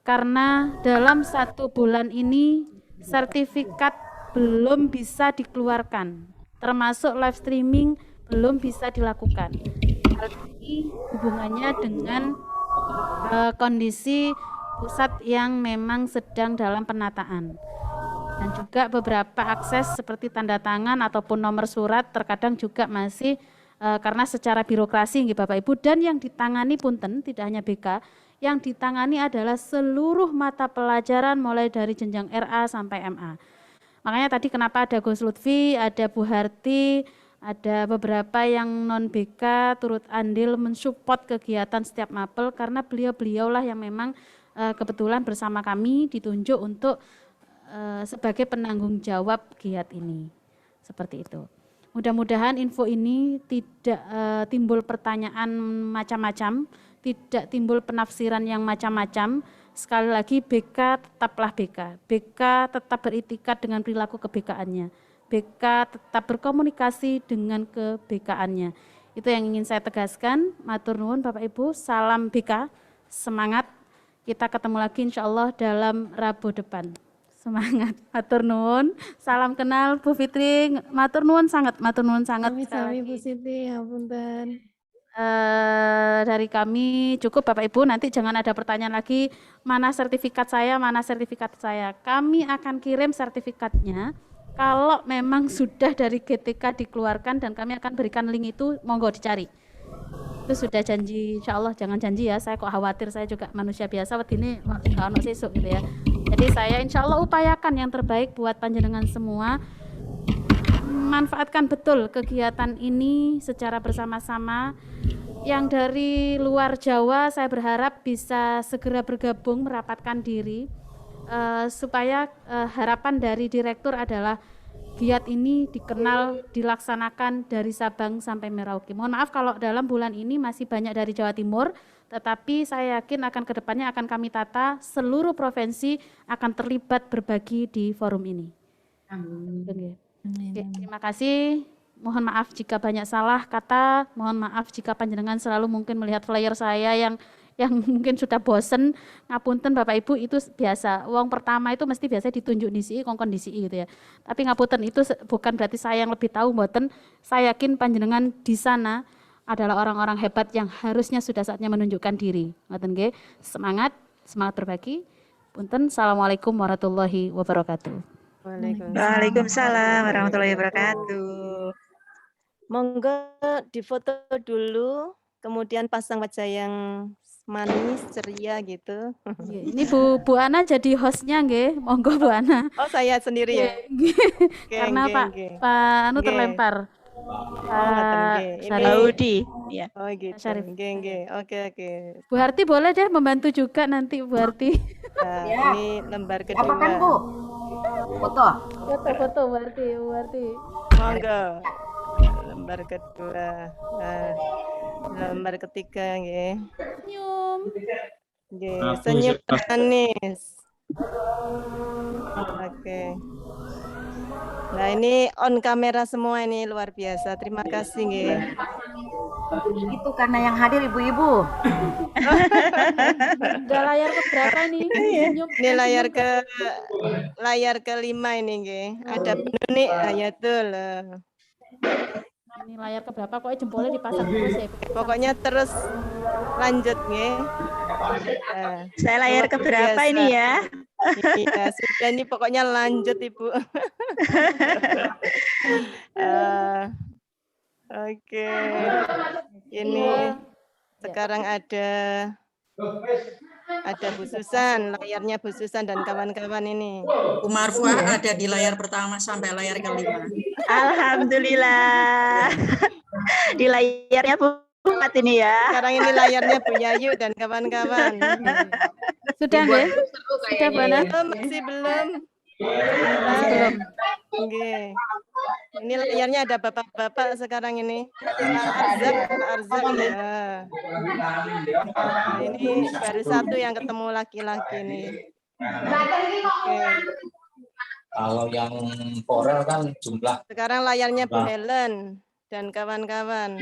S8: karena dalam 1 bulan ini sertifikat belum bisa dikeluarkan, termasuk live streaming belum bisa dilakukan. Hal ini hubungannya dengan kondisi pusat yang memang sedang dalam penataan. Dan juga beberapa akses seperti tanda tangan ataupun nomor surat terkadang juga masih karena secara birokrasi Bapak Ibu, dan yang ditangani punten tidak hanya BK, yang ditangani adalah seluruh mata pelajaran mulai dari jenjang RA sampai MA. Makanya tadi kenapa ada Gus Lutfi, ada Bu Harti, ada beberapa yang non BK turut andil mensupport kegiatan setiap mapel karena beliau-beliaulah yang memang kebetulan bersama kami ditunjuk untuk sebagai penanggung jawab giat ini. Seperti itu. Mudah-mudahan info ini tidak timbul pertanyaan macam-macam, tidak timbul penafsiran yang macam-macam. Sekali lagi BK tetaplah BK. BK tetap beritikat dengan perilaku ke-BK-annya. BK tetap berkomunikasi dengan ke-BK-annya. Itu yang ingin saya tegaskan. Matur nuwun Bapak Ibu, salam BK, semangat. Kita ketemu lagi insya Allah dalam Rabu depan. Semangat, matur nuwun. Salam kenal Bu Fitri, matur nuwun sangat, matur nuwun sangat.
S5: Sami-sami Bu Siti, ya punten.
S8: Dari kami cukup Bapak Ibu, nanti jangan ada pertanyaan lagi, mana sertifikat saya, mana sertifikat saya. Kami akan kirim sertifikatnya kalau memang sudah dari GTK dikeluarkan dan kami akan berikan link itu, monggo dicari. Itu sudah janji, insya Allah jangan janji ya, saya kok khawatir, saya juga manusia biasa, ini nggak ono sesuk gitu ya. Jadi saya insya Allah upayakan yang terbaik buat panjenengan semua, manfaatkan betul kegiatan ini secara bersama-sama. Yang dari luar Jawa saya berharap bisa segera bergabung merapatkan diri, supaya harapan dari direktur adalah giat ini dikenal, dilaksanakan dari Sabang sampai Merauke. Mohon maaf kalau dalam bulan ini masih banyak dari Jawa Timur, tetapi saya yakin akan kedepannya akan kami tata, seluruh provinsi akan terlibat berbagi di forum ini.
S9: Amin.
S8: Oke, terima kasih. Mohon maaf jika banyak salah kata, mohon maaf jika panjenengan selalu mungkin melihat flyer saya yang mungkin sudah bosen, ngapunten Bapak Ibu, itu biasa. Wong pertama itu mesti biasa ditunjuk DCI, kongkon DCI gitu ya. Tapi ngapunten itu bukan berarti saya yang lebih tahu, mboten. Saya yakin panjenengan di sana adalah orang-orang hebat yang harusnya sudah saatnya menunjukkan diri. Ngoten nggih. Semangat berbagi. Punten, assalamualaikum warahmatullahi wabarakatuh.
S2: Waalaikumsalam warahmatullahi wabarakatuh. Monggo difoto dulu, kemudian pasang wajah yang manis, ceria gitu.
S8: Ini Bu Ana jadi hostnya nggih, monggo Bu Ana.
S2: Oh saya sendiri ya?
S8: Karena Pak Anu terlempar.
S2: Audi. Ya. Oh gitu.
S8: Syarif.
S2: Oke.
S8: Bu Harti boleh deh membantu juga nanti Bu Harti.
S2: Nah,
S9: Ya.
S2: ini lembar
S9: Apakan,
S2: kedua.
S9: Bu? Foto.
S8: Foto-foto berarti.
S2: Monggo. Lembar kedua. Nah, lembar ketiga nggih.
S8: Senyum.
S2: Nggih, senyum manis. Oke. Nah, ini on kamera semua ini luar biasa. Terima kasih nggih.
S9: Itu karena yang hadir ibu-ibu.
S8: Udah layar keberapa nih? Senyum.
S2: Ini layar kelima ini nggih. Ada penunik ayatul.
S8: Ini layar keberapa? Kok jempolnya dipasang terus ya?
S2: Pokoknya terus lanjut nggih. Nah,
S11: Saya layar
S2: luar
S11: keberapa
S2: biasa.
S11: ini ya?
S2: Iya, sudah ini pokoknya lanjut Ibu. Oke. Ini sekarang ada Bu Susan, layarnya Bu Susan dan kawan-kawan ini.
S4: Bu Marfuah ada di layar pertama sampai layar kelima.
S11: Alhamdulillah. Di layarnya Bu Fat ini ya.
S2: Sekarang ini layarnya Bu Yayu dan kawan-kawan.
S8: Sudah nggih? Sudah Bu Ana?
S2: Masih belum.
S8: Belum.
S2: Nggih. Ini layarnya ada bapak-bapak sekarang ini. Pak Arzak ya. Nah, ini baru satu yang ketemu laki-laki nih. Oke.
S1: Kalau yang Corel kan jumlah
S2: Sekarang layarnya Bu Helen dan kawan-kawan.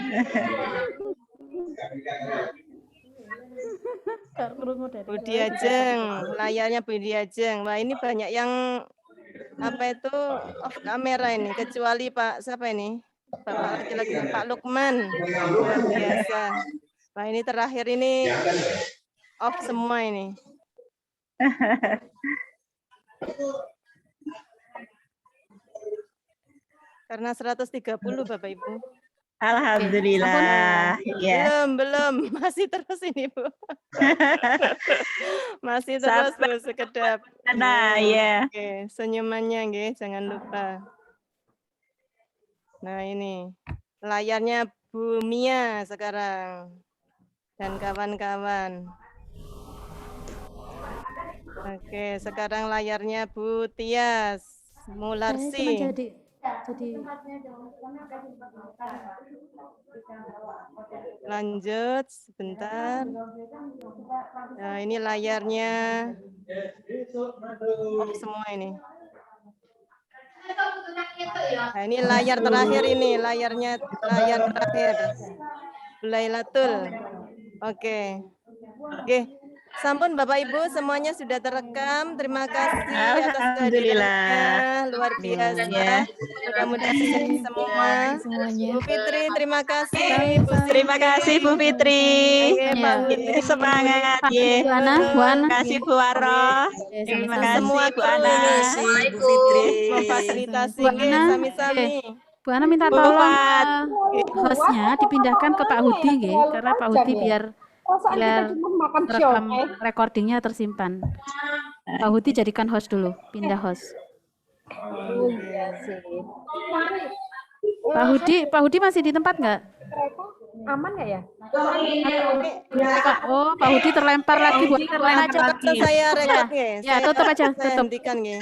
S2: Budi Ajeng, layarnya Budi Ajeng. Wah, ini banyak yang apa itu off kamera ini, kecuali Pak siapa ini? Bapak laki-laki Pak Lukman. Luar biasa. Wah, ini terakhir ini off semua ini. Karena 130 Bapak Ibu.
S11: Alhamdulillah. Ya.
S2: Belum, masih terus ini Bu. Masih terus Bu, sekedap.
S11: Nah, ya.
S2: Oke, senyumannya nggih, jangan lupa. Nah, ini layarnya Bu Mia sekarang dan kawan-kawan. Oke, sekarang layarnya Bu Tias Mularsi.
S8: Jadi
S2: Lanjut sebentar. Nah, ini layarnya off semua ini. Nah, ini layar terakhir ini, layar terakhir. Lailatul. Oke. Oke. Sampun Bapak Ibu semuanya sudah terekam. Terima kasih atas kehadirannya, luar biasa. Mudah-mudahan semua. Bu Fitri, terima kasih.
S11: Terima kasih Bu Fitri. Semangat ya.
S8: Bu Ana.
S11: Terima kasih Bu Waro. Terima kasih
S2: Semua
S11: Bu Ana.
S4: Bu Fitri.
S2: Memfasilitasi
S8: Bu Ana.
S2: sami-sami.
S8: Bu Ana minta
S11: Bu
S8: tolong
S11: Fat.
S8: hostnya dipindahkan ke Pak Hudi nggih, karena Pak Hudi biar rekam recordingnya tersimpan. Pak Hudi jadikan host dulu, pindah host. Pak Hudi masih di tempat nggak?
S9: Aman nggak ya?
S8: Oh, Pak Hudi terlempar lagi buat
S2: Saya record nggih.
S8: Ya, tutup aja,
S2: Saya
S8: tutup.
S2: hentikan nggih.